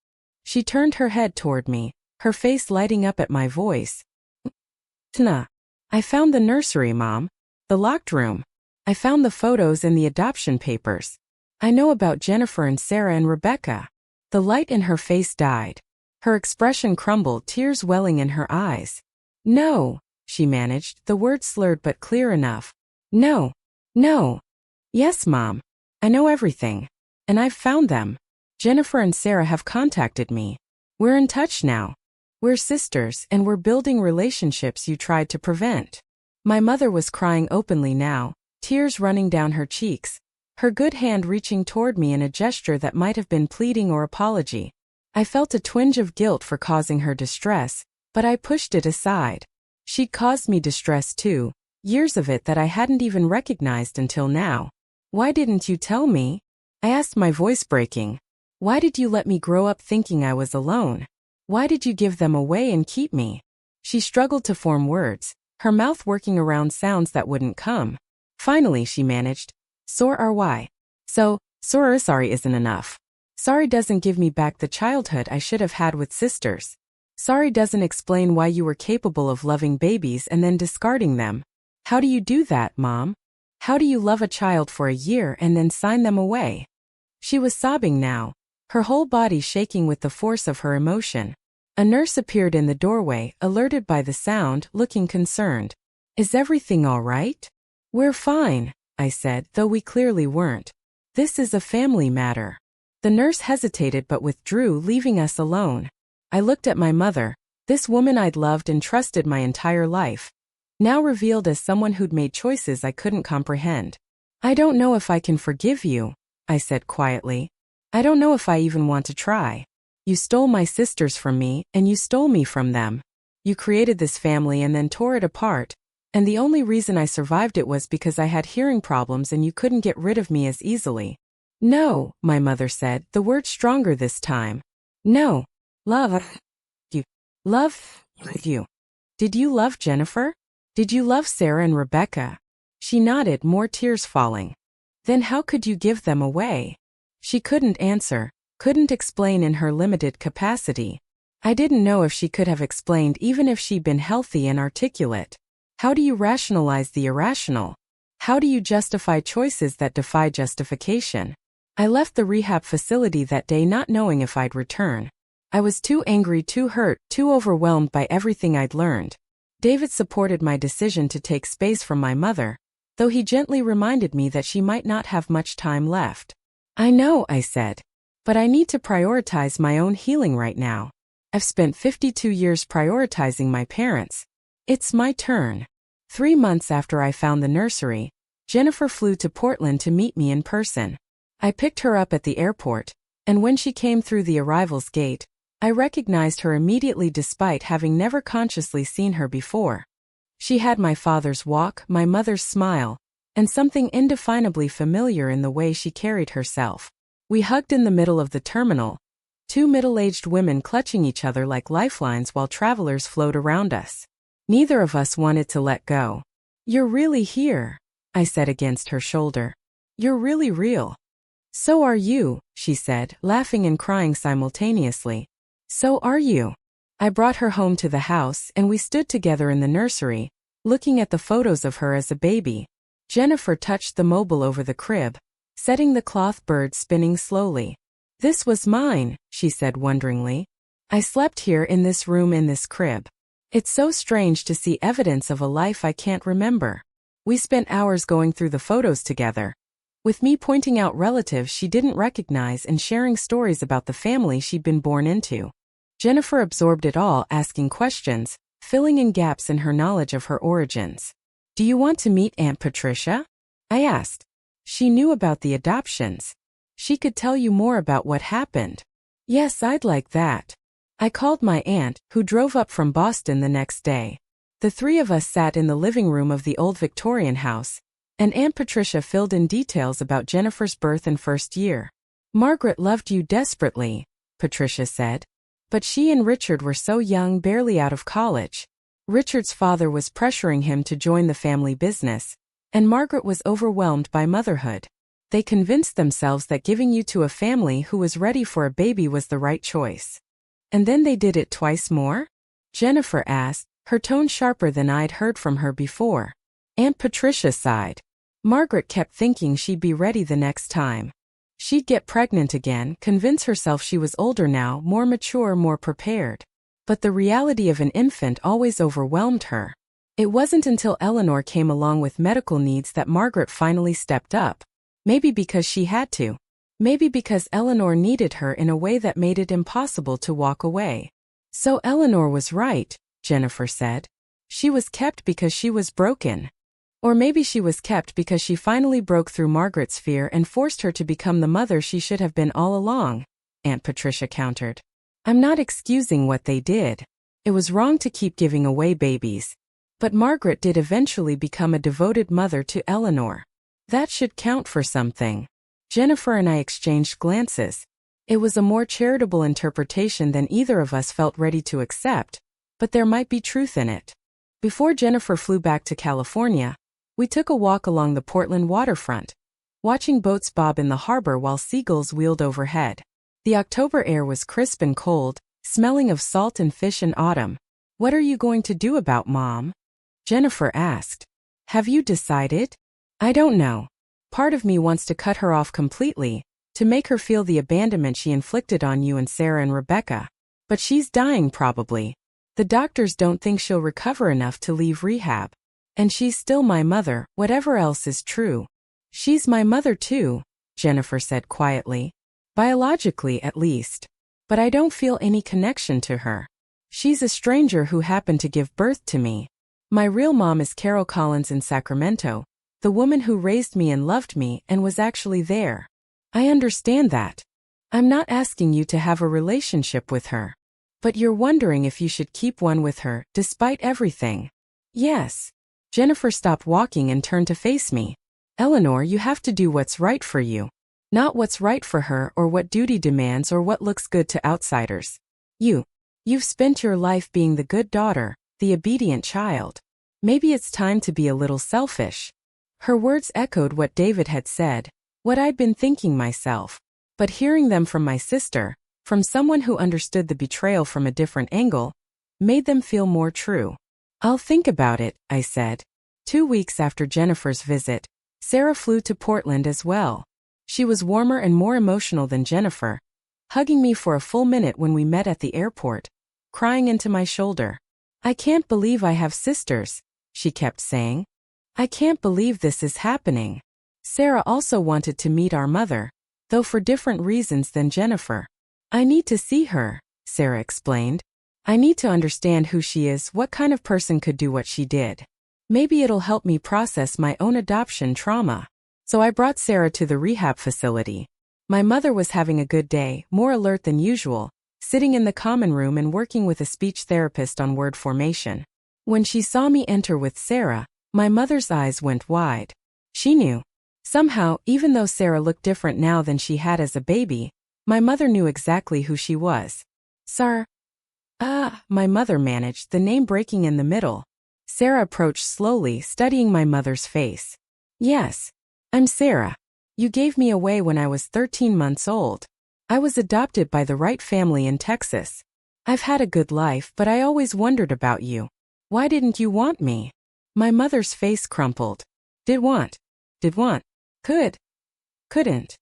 She turned her head toward me, her face lighting up at my voice. "Tina, I found the nursery, Mom. The locked room. I found the photos and the adoption papers. I know about Jennifer and Sarah and Rebecca." The light in her face died. Her expression crumbled, tears welling in her eyes. "No," she managed, the words slurred but clear enough. "No. No. Yes, Mom. I know everything. And I've found them. Jennifer and Sarah have contacted me. We're in touch now. We're sisters and we're building relationships you tried to prevent." My mother was crying openly now, tears running down her cheeks, her good hand reaching toward me in a gesture that might have been pleading or apology. I felt a twinge of guilt for causing her distress, but I pushed it aside. She'd caused me distress too, years of it that I hadn't even recognized until now. "Why didn't you tell me?" I asked, my voice breaking. "Why did you let me grow up thinking I was alone? Why did you give them away and keep me?" She struggled to form words, her mouth working around sounds that wouldn't come. Finally she managed, "Sorry. So, sorry isn't enough. Sorry doesn't give me back the childhood I should have had with sisters. Sorry doesn't explain why you were capable of loving babies and then discarding them. How do you do that, Mom? How do you love a child for a year and then sign them away?" She was sobbing now, her whole body shaking with the force of her emotion. A nurse appeared in the doorway, alerted by the sound, looking concerned. "Is everything all right?" "We're fine," I said, though we clearly weren't. "This is a family matter." The nurse hesitated but withdrew, leaving us alone. I looked at my mother, this woman I'd loved and trusted my entire life, now revealed as someone who'd made choices I couldn't comprehend. "I don't know if I can forgive you," I said quietly. "I don't know if I even want to try. You stole my sisters from me, and you stole me from them. You created this family and then tore it apart, and the only reason I survived it was because I had hearing problems and you couldn't get rid of me as easily." "No," my mother said, the word stronger this time. "No. Love you. Love you. Did you love Jennifer? Did you love Sarah and Rebecca?" She nodded, more tears falling. "Then how could you give them away?" She couldn't answer, couldn't explain in her limited capacity. I didn't know if she could have explained even if she'd been healthy and articulate. How do you rationalize the irrational? How do you justify choices that defy justification? I left the rehab facility that day not knowing if I'd return. I was too angry, too hurt, too overwhelmed by everything I'd learned. David supported my decision to take space from my mother, though he gently reminded me that she might not have much time left. "I know," I said, "but I need to prioritize my own healing right now. I've spent 52 years prioritizing my parents. It's my turn." 3 months after I found the nursery, Jennifer flew to Portland to meet me in person. I picked her up at the airport, and when she came through the arrivals gate, I recognized her immediately despite having never consciously seen her before. She had my father's walk, my mother's smile, and something indefinably familiar in the way she carried herself. We hugged in the middle of the terminal, two middle-aged women clutching each other like lifelines while travelers flowed around us. Neither of us wanted to let go. "You're really here," I said against her shoulder. "You're really real." "So are you," she said, laughing and crying simultaneously. "So are you." I brought her home to the house and we stood together in the nursery, looking at the photos of her as a baby. Jennifer touched the mobile over the crib, setting the cloth bird spinning slowly. This was mine, she said wonderingly. I slept here in this room in this crib. It's so strange to see evidence of a life I can't remember. We spent hours going through the photos together, with me pointing out relatives she didn't recognize and sharing stories about the family she'd been born into. Jennifer absorbed it all, asking questions, filling in gaps in her knowledge of her origins. Do you want to meet Aunt Patricia? I asked. She knew about the adoptions. She could tell you more about what happened. Yes, I'd like that. I called my aunt, who drove up from Boston the next day. The three of us sat in the living room of the old Victorian house, and Aunt Patricia filled in details about Jennifer's birth and first year. Margaret loved you desperately, Patricia said. But she and Richard were so young, barely out of college. Richard's father was pressuring him to join the family business, and Margaret was overwhelmed by motherhood. They convinced themselves that giving you to a family who was ready for a baby was the right choice. And then they did it twice more? Jennifer asked, her tone sharper than I'd heard from her before. Aunt Patricia sighed. Margaret kept thinking she'd be ready the next time. She'd get pregnant again, convince herself she was older now, more mature, more prepared. But the reality of an infant always overwhelmed her. It wasn't until Eleanor came along with medical needs that Margaret finally stepped up. Maybe because she had to. Maybe because Eleanor needed her in a way that made it impossible to walk away. So Eleanor was right, Jennifer said. She was kept because she was broken. Or maybe she was kept because she finally broke through Margaret's fear and forced her to become the mother she should have been all along, Aunt Patricia countered. I'm not excusing what they did. It was wrong to keep giving away babies. But Margaret did eventually become a devoted mother to Eleanor. That should count for something. Jennifer and I exchanged glances. It was a more charitable interpretation than either of us felt ready to accept, but there might be truth in it. Before Jennifer flew back to California, we took a walk along the Portland waterfront, watching boats bob in the harbor while seagulls wheeled overhead. The October air was crisp and cold, smelling of salt and fish in autumn. What are you going to do about Mom? Jennifer asked. Have you decided? I don't know. Part of me wants to cut her off completely, to make her feel the abandonment she inflicted on you and Sarah and Rebecca. But she's dying probably. The doctors don't think she'll recover enough to leave rehab. And she's still my mother, whatever else is true. She's my mother too, Jennifer said quietly. Biologically at least. But I don't feel any connection to her. She's a stranger who happened to give birth to me. My real mom is Carol Collins in Sacramento, the woman who raised me and loved me and was actually there. I understand that. I'm not asking you to have a relationship with her. But you're wondering if you should keep one with her, despite everything. Yes. Jennifer stopped walking and turned to face me. Eleanor, you have to do what's right for you. Not what's right for her or what duty demands or what looks good to outsiders. You've spent your life being the good daughter, the obedient child. Maybe it's time to be a little selfish. Her words echoed what David had said, what I'd been thinking myself. But hearing them from my sister, from someone who understood the betrayal from a different angle, made them feel more true. I'll think about it, I said. 2 weeks after Jennifer's visit, Sarah flew to Portland as well. She was warmer and more emotional than Jennifer, hugging me for a full minute when we met at the airport, crying into my shoulder. I can't believe I have sisters, she kept saying. I can't believe this is happening. Sarah also wanted to meet our mother, though for different reasons than Jennifer. I need to see her, Sarah explained. I need to understand who she is, what kind of person could do what she did. Maybe it'll help me process my own adoption trauma. So I brought Sarah to the rehab facility. My mother was having a good day, more alert than usual, sitting in the common room and working with a speech therapist on word formation. When she saw me enter with Sarah, my mother's eyes went wide. She knew. Somehow, even though Sarah looked different now than she had as a baby, my mother knew exactly who she was. My mother managed, the name breaking in the middle. Sarah approached slowly, studying my mother's face. Yes. I'm Sarah. You gave me away when I was 13 months old. I was adopted by the right family in Texas. I've had a good life, but I always wondered about you. Why didn't you want me? My mother's face crumpled. Did want. Couldn't.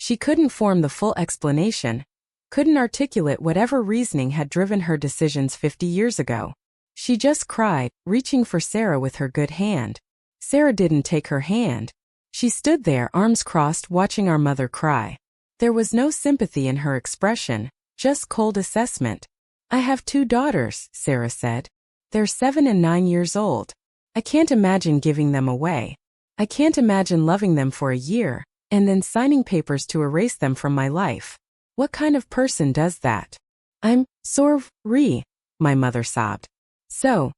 She couldn't form the full explanation, couldn't articulate whatever reasoning had driven her decisions 50 years ago. She just cried, reaching for Sarah with her good hand. Sarah didn't take her hand. She stood there, arms crossed, watching our mother cry. There was no sympathy in her expression, just cold assessment. "I have 2 daughters," Sarah said. "They're 7 and 9 years old. I can't imagine giving them away. I can't imagine loving them for a year, and then signing papers to erase them from my life. What kind of person does that?" "I'm sorry," my mother sobbed. So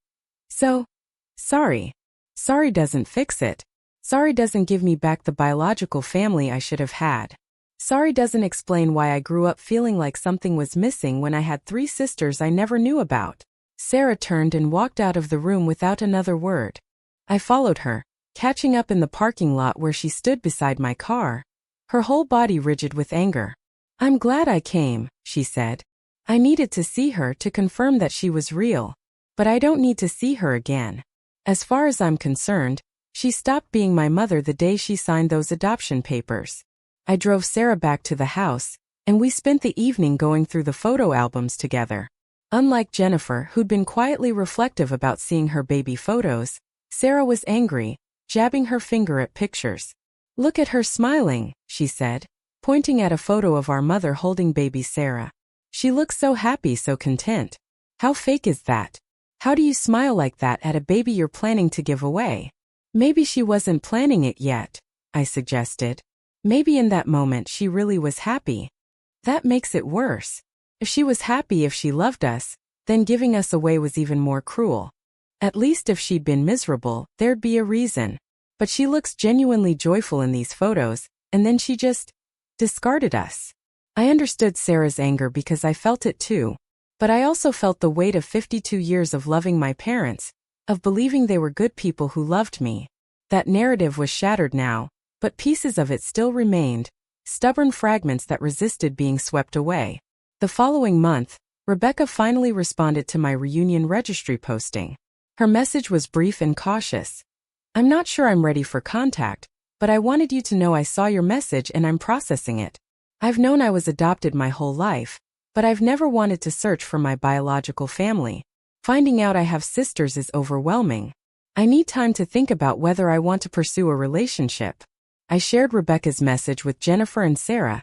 sorry. Sorry doesn't fix it. Sorry doesn't give me back the biological family I should have had. Sorry doesn't explain why I grew up feeling like something was missing when I had 3 sisters I never knew about." Sarah turned and walked out of the room without another word. I followed her, catching up in the parking lot where she stood beside my car, her whole body rigid with anger. "I'm glad I came," she said. "I needed to see her to confirm that she was real. But I don't need to see her again. As far as I'm concerned, she stopped being my mother the day she signed those adoption papers." I drove Sarah back to the house, and we spent the evening going through the photo albums together. Unlike Jennifer, who'd been quietly reflective about seeing her baby photos, Sarah was angry, jabbing her finger at pictures. "Look at her smiling," she said, pointing at a photo of our mother holding baby Sarah. "She looks so happy, so content. How fake is that? How do you smile like that at a baby you're planning to give away?" "Maybe she wasn't planning it yet," I suggested. "Maybe in that moment she really was happy. That makes it worse. If she was happy, if she loved us, then giving us away was even more cruel. At least if she'd been miserable, there'd be a reason. But she looks genuinely joyful in these photos, and then she just discarded us." I understood Sarah's anger because I felt it too. But I also felt the weight of 52 years of loving my parents, of believing they were good people who loved me. That narrative was shattered now, but pieces of it still remained, stubborn fragments that resisted being swept away. The following month, Rebecca finally responded to my reunion registry posting. Her message was brief and cautious. "I'm not sure I'm ready for contact, but I wanted you to know I saw your message and I'm processing it. I've known I was adopted my whole life, but I've never wanted to search for my biological family. Finding out I have sisters is overwhelming. I need time to think about whether I want to pursue a relationship." I shared Rebecca's message with Jennifer and Sarah,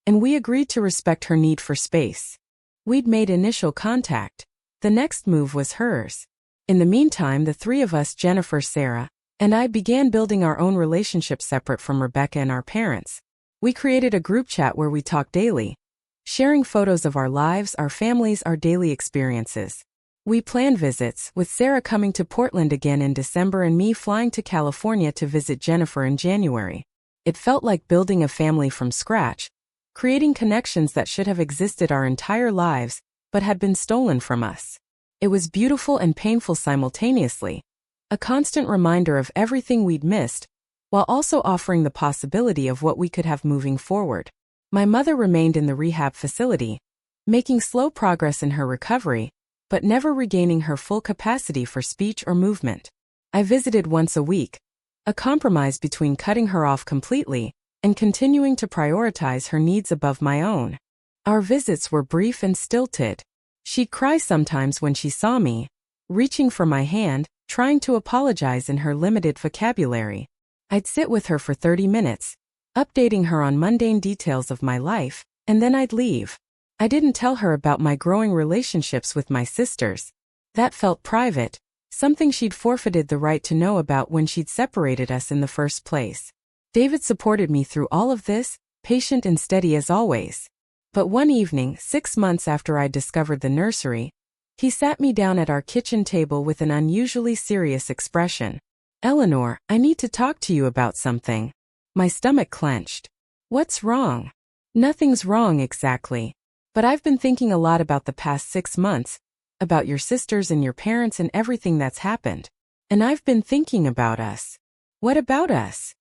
and we agreed to respect her need for space. We'd made initial contact. The next move was hers. In the meantime, the 3 of us, Jennifer, Sarah, and I, began building our own relationship separate from Rebecca and our parents. We created a group chat where we talked daily, sharing photos of our lives, our families, our daily experiences. We planned visits, with Sarah coming to Portland again in December and me flying to California to visit Jennifer in January. It felt like building a family from scratch, creating connections that should have existed our entire lives, but had been stolen from us. It was beautiful and painful simultaneously, a constant reminder of everything we'd missed, while also offering the possibility of what we could have moving forward. My mother remained in the rehab facility, making slow progress in her recovery, but never regaining her full capacity for speech or movement. I visited once a week, a compromise between cutting her off completely and continuing to prioritize her needs above my own. Our visits were brief and stilted. She'd cry sometimes when she saw me, reaching for my hand, trying to apologize in her limited vocabulary. I'd sit with her for 30 minutes, updating her on mundane details of my life, and then I'd leave. I didn't tell her about my growing relationships with my sisters. That felt private, something she'd forfeited the right to know about when she'd separated us in the first place. David supported me through all of this, patient and steady as always. But one evening, 6 months after I'd discovered the nursery, he sat me down at our kitchen table with an unusually serious expression. "Eleanor, I need to talk to you about something." My stomach clenched. "What's wrong?" "Nothing's wrong exactly. But I've been thinking a lot about the past 6 months, about your sisters and your parents and everything that's happened. And I've been thinking about us." "What about us?"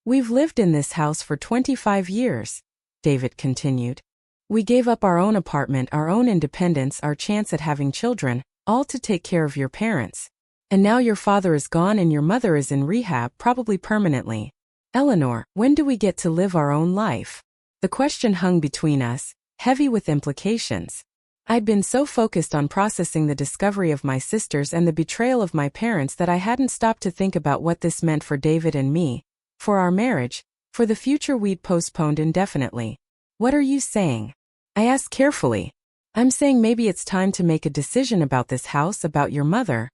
"We've lived in this house for 25 years, David continued. "We gave up our own apartment, our own independence, our chance at having children, all to take care of your parents. And now your father is gone and your mother is in rehab, probably permanently. Eleanor, when do we get to live our own life?" The question hung between us, heavy with implications. I'd been so focused on processing the discovery of my sisters and the betrayal of my parents that I hadn't stopped to think about what this meant for David and me, for our marriage, for the future we'd postponed indefinitely. What are you saying? I asked carefully. I'm saying maybe it's time to make a decision about this house, about your mother,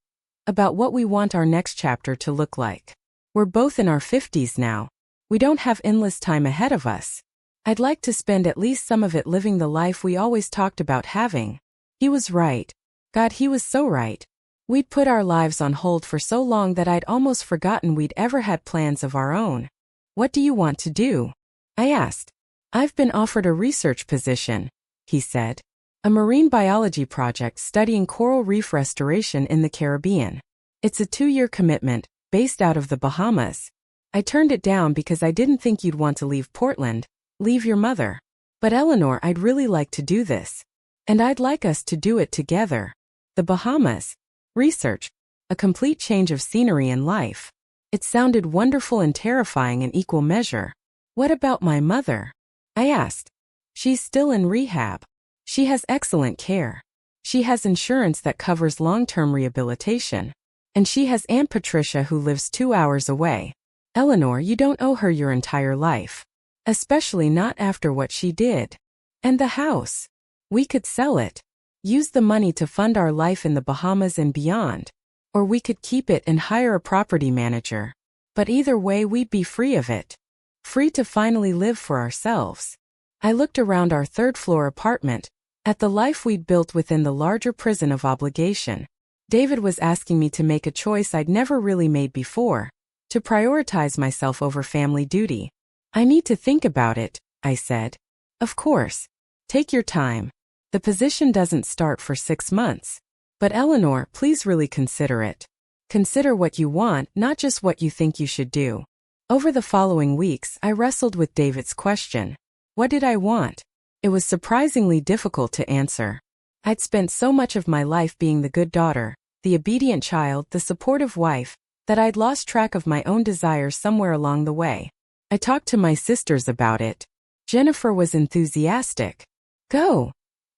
about what we want our next chapter to look like. We're both in our 50s now. We don't have endless time ahead of us. I'd like to spend at least some of it living the life we always talked about having. He was right. God, he was so right. We'd put our lives on hold for so long that I'd almost forgotten we'd ever had plans of our own. What do you want to do? I asked. I've been offered a research position, he said. A marine biology project studying coral reef restoration in the Caribbean. It's a 2-year commitment, based out of the Bahamas. I turned it down because I didn't think you'd want to leave Portland, leave your mother. But Eleanor, I'd really like to do this. And I'd like us to do it together. The Bahamas. Research. A complete change of scenery and life. It sounded wonderful and terrifying in equal measure. What about my mother? I asked. She's still in rehab. She has excellent care. She has insurance that covers long-term rehabilitation. And she has Aunt Patricia who lives 2 hours away. Eleanor, you don't owe her your entire life. Especially not after what she did. And the house. We could sell it. Use the money to fund our life in the Bahamas and beyond. Or we could keep it and hire a property manager. But either way we'd be free of it. Free to finally live for ourselves. I looked around our 3rd-floor apartment, at the life we'd built within the larger prison of obligation. David was asking me to make a choice I'd never really made before, to prioritize myself over family duty. I need to think about it, I said. Of course. Take your time. The position doesn't start for 6 months. But Eleanor, please really consider it. Consider what you want, not just what you think you should do. Over the following weeks, I wrestled with David's question. What did I want? It was surprisingly difficult to answer. I'd spent so much of my life being the good daughter, the obedient child, the supportive wife, that I'd lost track of my own desires somewhere along the way. I talked to my sisters about it. Jennifer was enthusiastic. Go,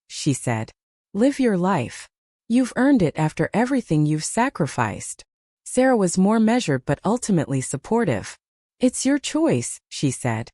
she said. Live your life. You've earned it after everything you've sacrificed. Sarah was more measured but ultimately supportive. It's your choice, she said.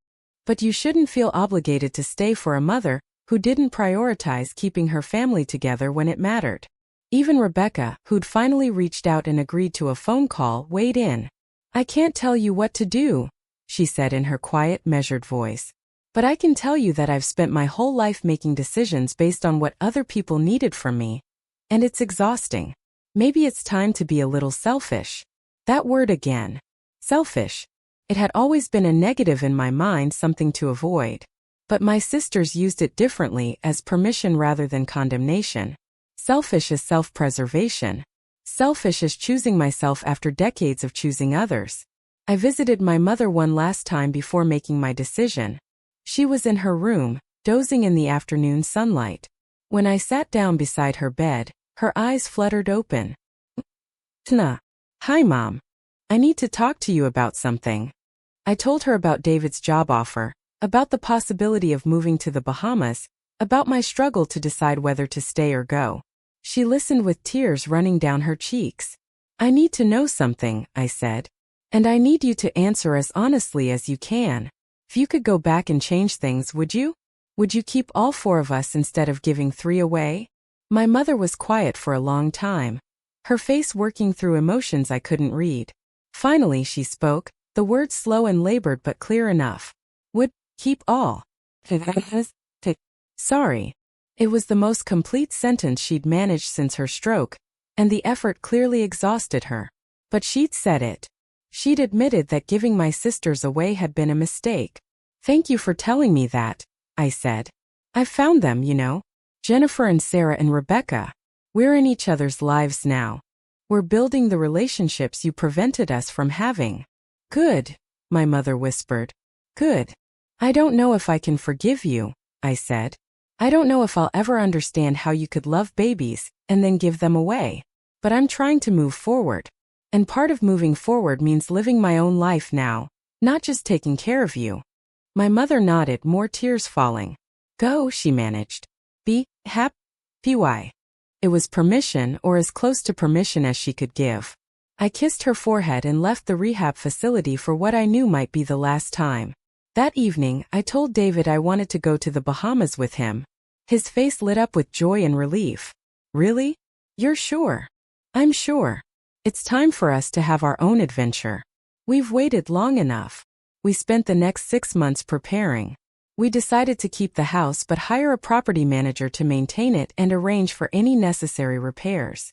But you shouldn't feel obligated to stay for a mother who didn't prioritize keeping her family together when it mattered. Even Rebecca, who'd finally reached out and agreed to a phone call, weighed in. I can't tell you what to do, she said in her quiet, measured voice. But I can tell you that I've spent my whole life making decisions based on what other people needed from me. And it's exhausting. Maybe it's time to be a little selfish. That word again. Selfish. It had always been a negative in my mind, something to avoid. But my sisters used it differently, as permission rather than condemnation. Selfish is self-preservation. Selfish is choosing myself after decades of choosing others. I visited my mother one last time before making my decision. She was in her room, dozing in the afternoon sunlight. When I sat down beside her bed, her eyes fluttered open. Tna. Hi, Mom. I need to talk to you about something. I told her about David's job offer, about the possibility of moving to the Bahamas, about my struggle to decide whether to stay or go. She listened with tears running down her cheeks. I need to know something, I said. And I need you to answer as honestly as you can. If you could go back and change things, would you? Would you keep all 4 of us instead of giving 3 away? My mother was quiet for a long time, her face working through emotions I couldn't read. Finally she spoke, the words slow and labored but clear enough. Would keep all. Sorry. It was the most complete sentence she'd managed since her stroke, and the effort clearly exhausted her. But she'd said it. She'd admitted that giving my sisters away had been a mistake. Thank you for telling me that, I said. I've found them, you know. Jennifer and Sarah and Rebecca. We're in each other's lives now. We're building the relationships you prevented us from having. Good, my mother whispered. Good. I don't know if I can forgive you, I said. I don't know if I'll ever understand how you could love babies and then give them away. But I'm trying to move forward. And part of moving forward means living my own life now, not just taking care of you. My mother nodded, more tears falling. Go, she managed. Be happy. Why? It was permission, or as close to permission as she could give. I kissed her forehead and left the rehab facility for what I knew might be the last time. That evening, I told David I wanted to go to the Bahamas with him. His face lit up with joy and relief. Really? You're sure? I'm sure. It's time for us to have our own adventure. We've waited long enough. We spent the next 6 months preparing. We decided to keep the house but hire a property manager to maintain it and arrange for any necessary repairs.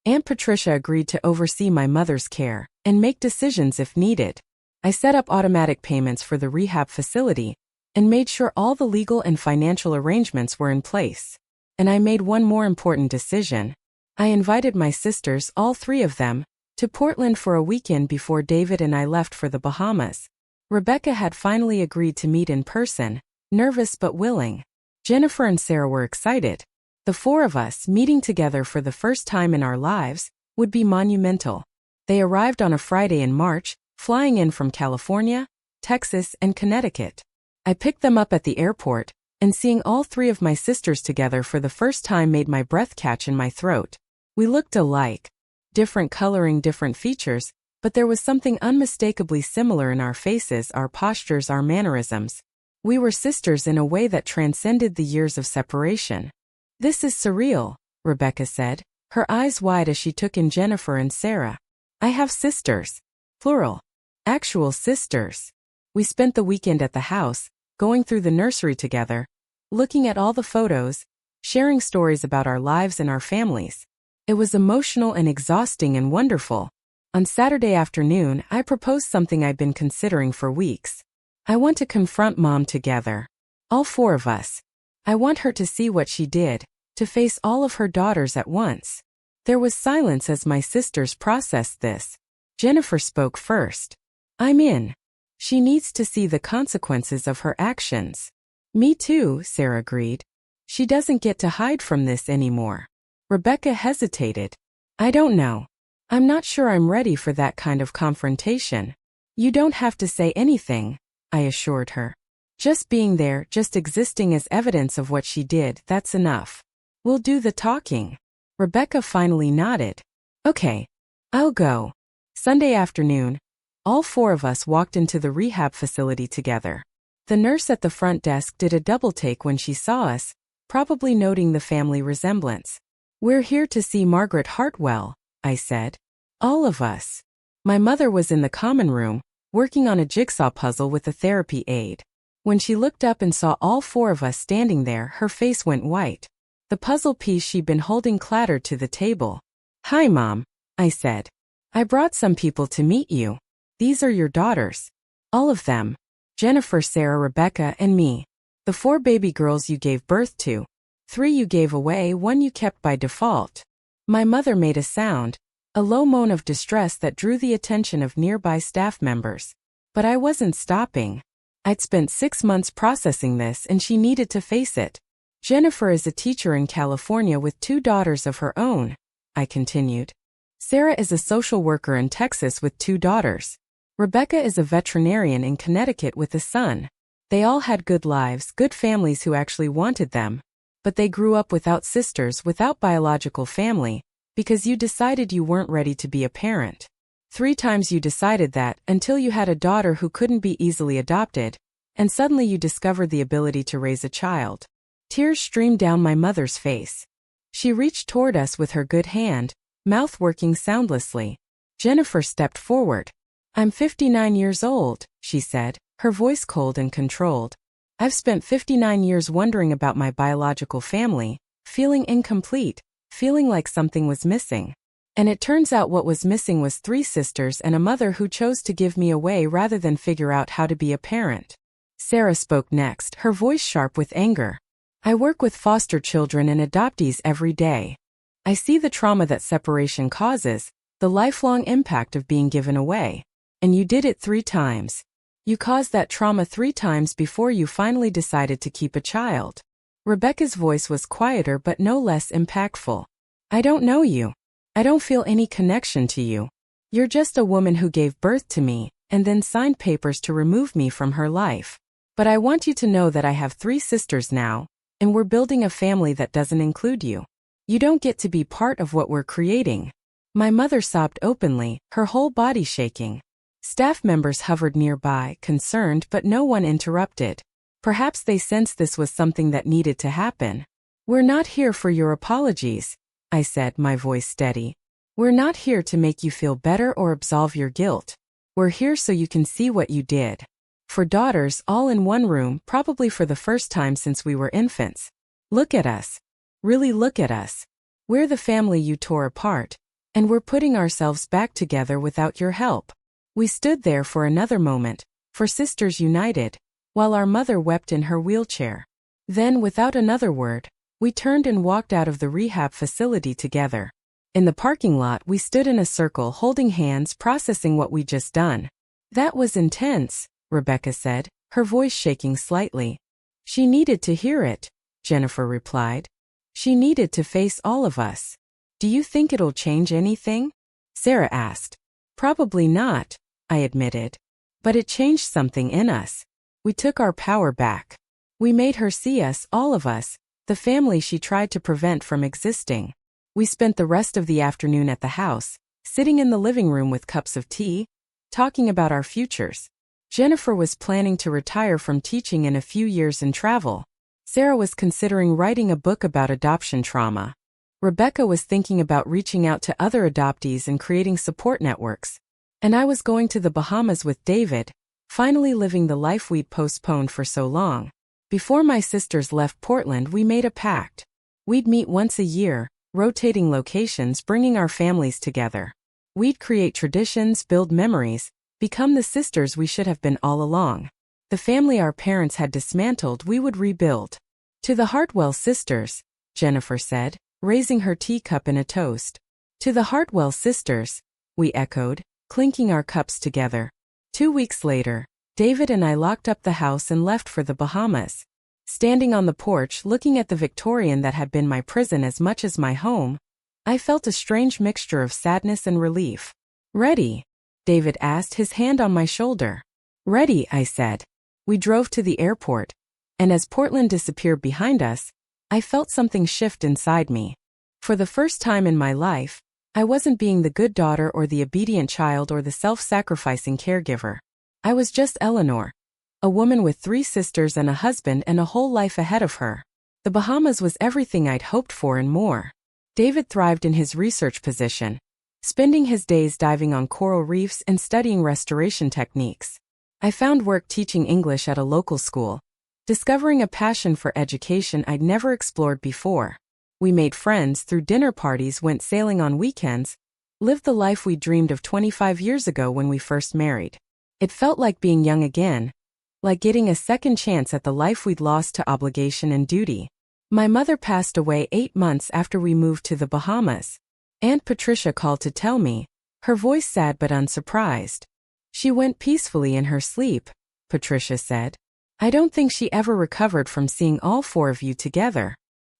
Aunt Patricia agreed to oversee my mother's care and make decisions if needed. I set up automatic payments for the rehab facility and made sure all the legal and financial arrangements were in place. And I made one more important decision. I invited my sisters, all 3 of them, to Portland for a weekend before David and I left for the Bahamas. Rebecca had finally agreed to meet in person, nervous but willing. Jennifer and Sarah were excited. The 4 of us, meeting together for the first time in our lives, would be monumental. They arrived on a Friday in March, flying in from California, Texas, and Connecticut. I picked them up at the airport, and seeing all 3 of my sisters together for the first time made my breath catch in my throat. We looked alike. Different coloring, different features, but there was something unmistakably similar in our faces, our postures, our mannerisms. We were sisters in a way that transcended the years of separation. This is surreal, Rebecca said, her eyes wide as she took in Jennifer and Sarah. I have sisters. Plural. Actual sisters. We spent the weekend at the house, going through the nursery together, looking at all the photos, sharing stories about our lives and our families. It was emotional and exhausting and wonderful. On Saturday afternoon, I proposed something I'd been considering for weeks. I want to confront Mom together. All 4 of us. I want her to see what she did, to face all of her daughters at once. There was silence as my sisters processed this. Jennifer spoke first. I'm in. She needs to see the consequences of her actions. Me too, Sarah agreed. She doesn't get to hide from this anymore. Rebecca hesitated. I don't know. I'm not sure I'm ready for that kind of confrontation. You don't have to say anything, I assured her. Just being there, just existing as evidence of what she did, that's enough. We'll do the talking. Rebecca finally nodded. Okay. I'll go. Sunday afternoon, all 4 of us walked into the rehab facility together. The nurse at the front desk did a double take when she saw us, probably noting the family resemblance. We're here to see Margaret Hartwell, I said. All of us. My mother was in the common room, working on a jigsaw puzzle with a therapy aide. When she looked up and saw all 4 of us standing there, her face went white. The puzzle piece she'd been holding clattered to the table. Hi, Mom, I said. I brought some people to meet you. These are your daughters. All of them. Jennifer, Sarah, Rebecca, and me. The 4 baby girls you gave birth to. 3 you gave away, 1 you kept by default. My mother made a sound, a low moan of distress that drew the attention of nearby staff members. But I wasn't stopping. I'd spent 6 months processing this and she needed to face it. Jennifer is a teacher in California with 2 daughters of her own, I continued. Sarah is a social worker in Texas with 2 daughters. Rebecca is a veterinarian in Connecticut with a son. They all had good lives, good families who actually wanted them. But they grew up without sisters, without biological family, because you decided you weren't ready to be a parent. 3 times you decided that, until you had a daughter who couldn't be easily adopted, and suddenly you discovered the ability to raise a child. Tears streamed down my mother's face. She reached toward us with her good hand, mouth working soundlessly. Jennifer stepped forward. I'm 59 years old, she said, her voice cold and controlled. I've spent 59 years wondering about my biological family, feeling incomplete, feeling like something was missing. And it turns out what was missing was 3 sisters and a mother who chose to give me away rather than figure out how to be a parent. Sarah spoke next, her voice sharp with anger. I work with foster children and adoptees every day. I see the trauma that separation causes, the lifelong impact of being given away. And you did it 3 times. You caused that trauma 3 times before you finally decided to keep a child. Rebecca's voice was quieter but no less impactful. I don't know you. I don't feel any connection to you. You're just a woman who gave birth to me, and then signed papers to remove me from her life. But I want you to know that I have 3 sisters now, and we're building a family that doesn't include you. You don't get to be part of what we're creating." My mother sobbed openly, her whole body shaking. Staff members hovered nearby, concerned, but no one interrupted. Perhaps they sensed this was something that needed to happen. "We're not here for your apologies," I said, my voice steady. "We're not here to make you feel better or absolve your guilt. We're here so you can see what you did. 4 daughters all in one room, probably for the first time since we were infants. Look at us. Really look at us. We're the family you tore apart, and we're putting ourselves back together without your help." We stood there for another moment, for sisters united, while our mother wept in her wheelchair. Then, without another word, we turned and walked out of the rehab facility together. In the parking lot, we stood in a circle holding hands, processing what we'd just done. "That was intense," Rebecca said, her voice shaking slightly. "She needed to hear it," Jennifer replied. "She needed to face all of us." "Do you think it'll change anything?" Sarah asked. "Probably not," I admitted. "But it changed something in us. We took our power back. We made her see us, all of us, the family she tried to prevent from existing." We spent the rest of the afternoon at the house, sitting in the living room with cups of tea, talking about our futures. Jennifer was planning to retire from teaching in a few years and travel. Sarah was considering writing a book about adoption trauma. Rebecca was thinking about reaching out to other adoptees and creating support networks. And I was going to the Bahamas with David, finally living the life we'd postponed for so long. Before my sisters left Portland, we made a pact. We'd meet once a year, rotating locations, bringing our families together. We'd create traditions, build memories, become the sisters we should have been all along. The family our parents had dismantled, we would rebuild. "To the Hartwell sisters," Jennifer said, raising her teacup in a toast. "To the Hartwell sisters," we echoed, clinking our cups together. 2 weeks later, David and I locked up the house and left for the Bahamas. Standing on the porch looking at the Victorian that had been my prison as much as my home, I felt a strange mixture of sadness and relief. "Ready?" David asked, his hand on my shoulder. "Ready," I said. We drove to the airport, and as Portland disappeared behind us, I felt something shift inside me. For the first time in my life, I wasn't being the good daughter or the obedient child or the self-sacrificing caregiver. I was just Eleanor, a woman with 3 sisters and a husband and a whole life ahead of her. The Bahamas was everything I'd hoped for and more. David thrived in his research position, spending his days diving on coral reefs and studying restoration techniques. I found work teaching English at a local school, discovering a passion for education I'd never explored before. We made friends through dinner parties, went sailing on weekends, lived the life we dreamed of 25 years ago when we first married. It felt like being young again, like getting a second chance at the life we'd lost to obligation and duty. My mother passed away 8 months after we moved to the Bahamas. Aunt Patricia called to tell me, her voice sad but unsurprised. "She went peacefully in her sleep," Patricia said. "I don't think she ever recovered from seeing all 4 of you together."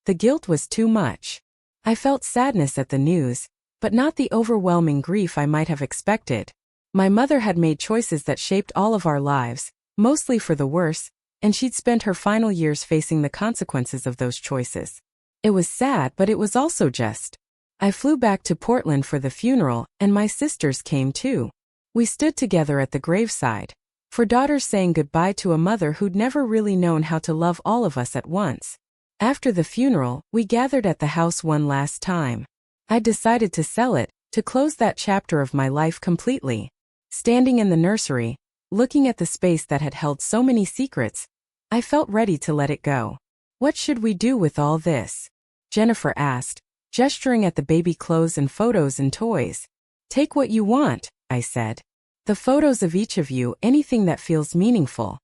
The guilt was too much. I felt sadness at the news, but not the overwhelming grief I might have expected. My mother had made choices that shaped all of our lives, mostly for the worse, and she'd spent her final years facing the consequences of those choices. It was sad, but it was also just. I flew back to Portland for the funeral, and my sisters came too. We stood together at the graveside, 4 daughters saying goodbye to a mother who'd never really known how to love all of us at once. After the funeral, we gathered at the house one last time. I decided to sell it, to close that chapter of my life completely. Standing in the nursery, looking at the space that had held so many secrets, I felt ready to let it go. "What should we do with all this?" Jennifer asked, gesturing at the baby clothes and photos and toys. "Take what you want," I said. "The photos of each of you, anything that feels meaningful.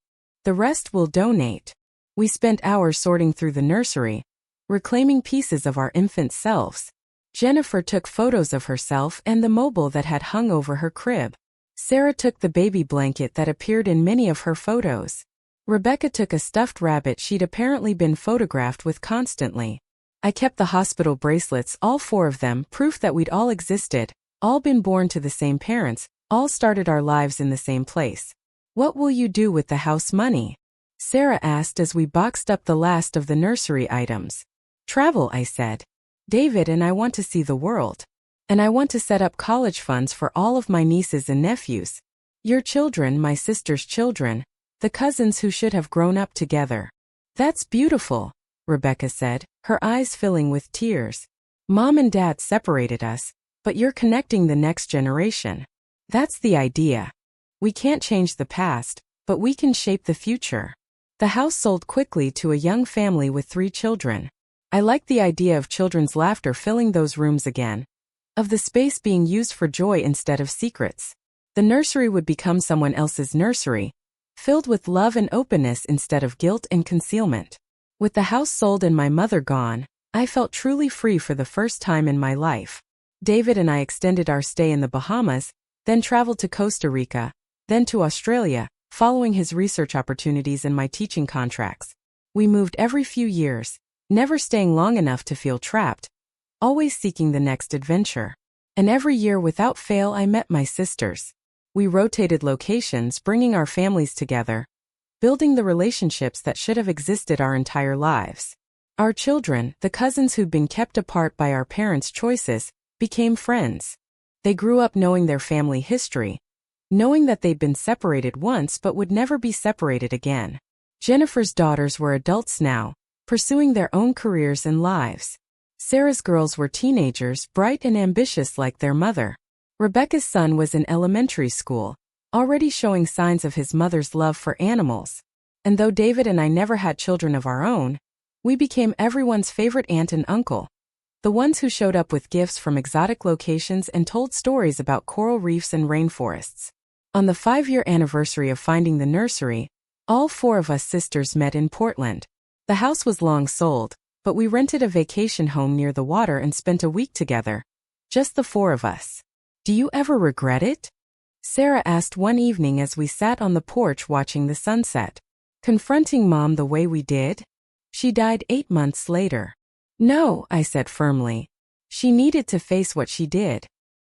The rest we'll donate." We spent hours sorting through the nursery, reclaiming pieces of our infant selves. Jennifer took photos of herself and the mobile that had hung over her crib. Sarah took the baby blanket that appeared in many of her photos. Rebecca took a stuffed rabbit she'd apparently been photographed with constantly. I kept the hospital bracelets, all 4 of them, proof that we'd all existed, all been born to the same parents, all started our lives in the same place. "What will you do with the house money?" Sarah asked as we boxed up the last of the nursery items. Travel, I said. David and I want to see the world. And I want to set up college funds for all of my nieces and nephews. Your children, my sister's children, the cousins who should have grown up together. That's beautiful, Rebecca said, her eyes filling with tears. Mom and Dad separated us, but you're connecting the next generation. That's the idea. We can't change the past, but we can shape the future. The house sold quickly to a young family with 3 children. I liked the idea of children's laughter filling those rooms again, of the space being used for joy instead of secrets. The nursery would become someone else's nursery, filled with love and openness instead of guilt and concealment. With the house sold and my mother gone, I felt truly free for the first time in my life. David and I extended our stay in the Bahamas, then traveled to Costa Rica, then to Australia, following his research opportunities and my teaching contracts. We moved every few years, never staying long enough to feel trapped, always seeking the next adventure. And every year without fail I met my sisters. We rotated locations, bringing our families together, building the relationships that should have existed our entire lives. Our children, the cousins who'd been kept apart by our parents' choices, became friends. They grew up knowing their family history, knowing that they'd been separated once but would never be separated again. Jennifer's daughters were adults now, pursuing their own careers and lives. Sarah's girls were teenagers, bright and ambitious like their mother. Rebecca's son was in elementary school, already showing signs of his mother's love for animals. And though David and I never had children of our own, we became everyone's favorite aunt and uncle. The ones who showed up with gifts from exotic locations and told stories about coral reefs and rainforests. On the 5-year anniversary of finding the nursery, all 4 of us sisters met in Portland. The house was long sold, but we rented a vacation home near the water and spent a week together. Just the 4 of us. Do you ever regret it? Sarah asked one evening as we sat on the porch watching the sunset. Confronting Mom the way we did? She died 8 months later. No, I said firmly. She needed to face what she did.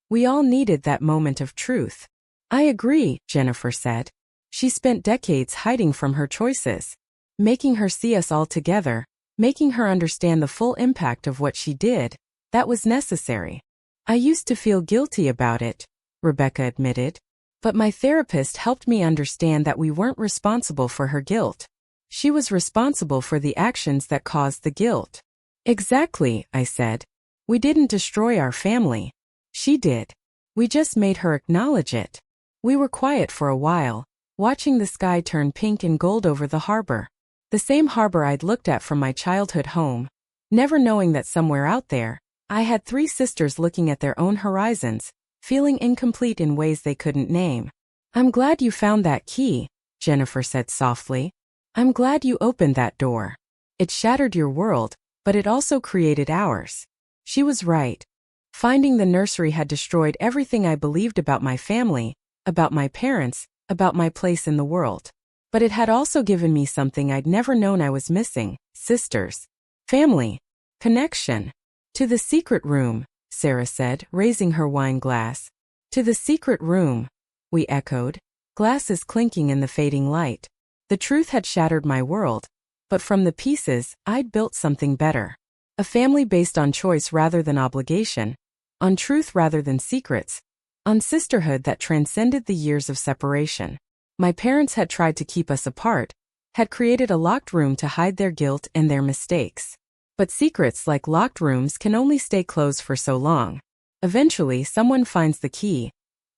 We all needed that moment of truth. I agree, Jennifer said. She spent decades hiding from her choices, making her see us all together, making her understand the full impact of what she did. That was necessary. I used to feel guilty about it, Rebecca admitted. But my therapist helped me understand that we weren't responsible for her guilt. She was responsible for the actions that caused the guilt. Exactly, I said. We didn't destroy our family. She did. We just made her acknowledge it. We were quiet for a while, watching the sky turn pink and gold over the harbor. The same harbor I'd looked at from my childhood home, never knowing that somewhere out there, I had 3 sisters looking at their own horizons, feeling incomplete in ways they couldn't name. I'm glad you found that key, Jennifer said softly. I'm glad you opened that door. It shattered your world, but it also created ours. She was right. Finding the nursery had destroyed everything I believed about my family, about my parents, about my place in the world. But it had also given me something I'd never known I was missing: sisters. Family. Connection. To the secret room, Sarah said, raising her wine glass. To the secret room, we echoed, glasses clinking in the fading light. The truth had shattered my world, but from the pieces, I'd built something better. A family based on choice rather than obligation, on truth rather than secrets, on sisterhood that transcended the years of separation. My parents had tried to keep us apart, had created a locked room to hide their guilt and their mistakes. But secrets, like locked rooms, can only stay closed for so long. Eventually, someone finds the key,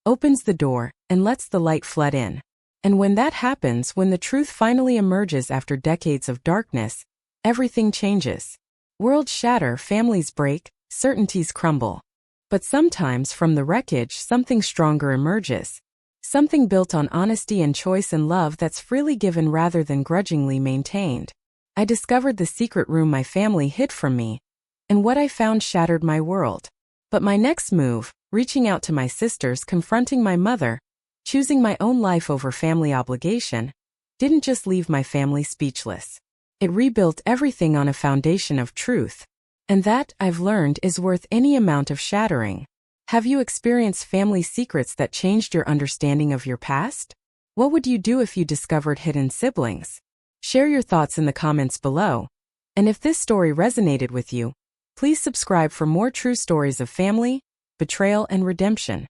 opens the door, and lets the light flood in. And when that happens, when the truth finally emerges after decades of darkness, everything changes. Worlds shatter, families break, certainties crumble. But sometimes from the wreckage, something stronger emerges. Something built on honesty and choice and love that's freely given rather than grudgingly maintained. I discovered the secret room my family hid from me, and what I found shattered my world. But my next move, reaching out to my sisters, confronting my mother, choosing my own life over family obligation, didn't just leave my family speechless. It rebuilt everything on a foundation of truth. And that, I've learned, is worth any amount of shattering. Have you experienced family secrets that changed your understanding of your past? What would you do if you discovered hidden siblings? Share your thoughts in the comments below. And if this story resonated with you, please subscribe for more true stories of family, betrayal, and redemption.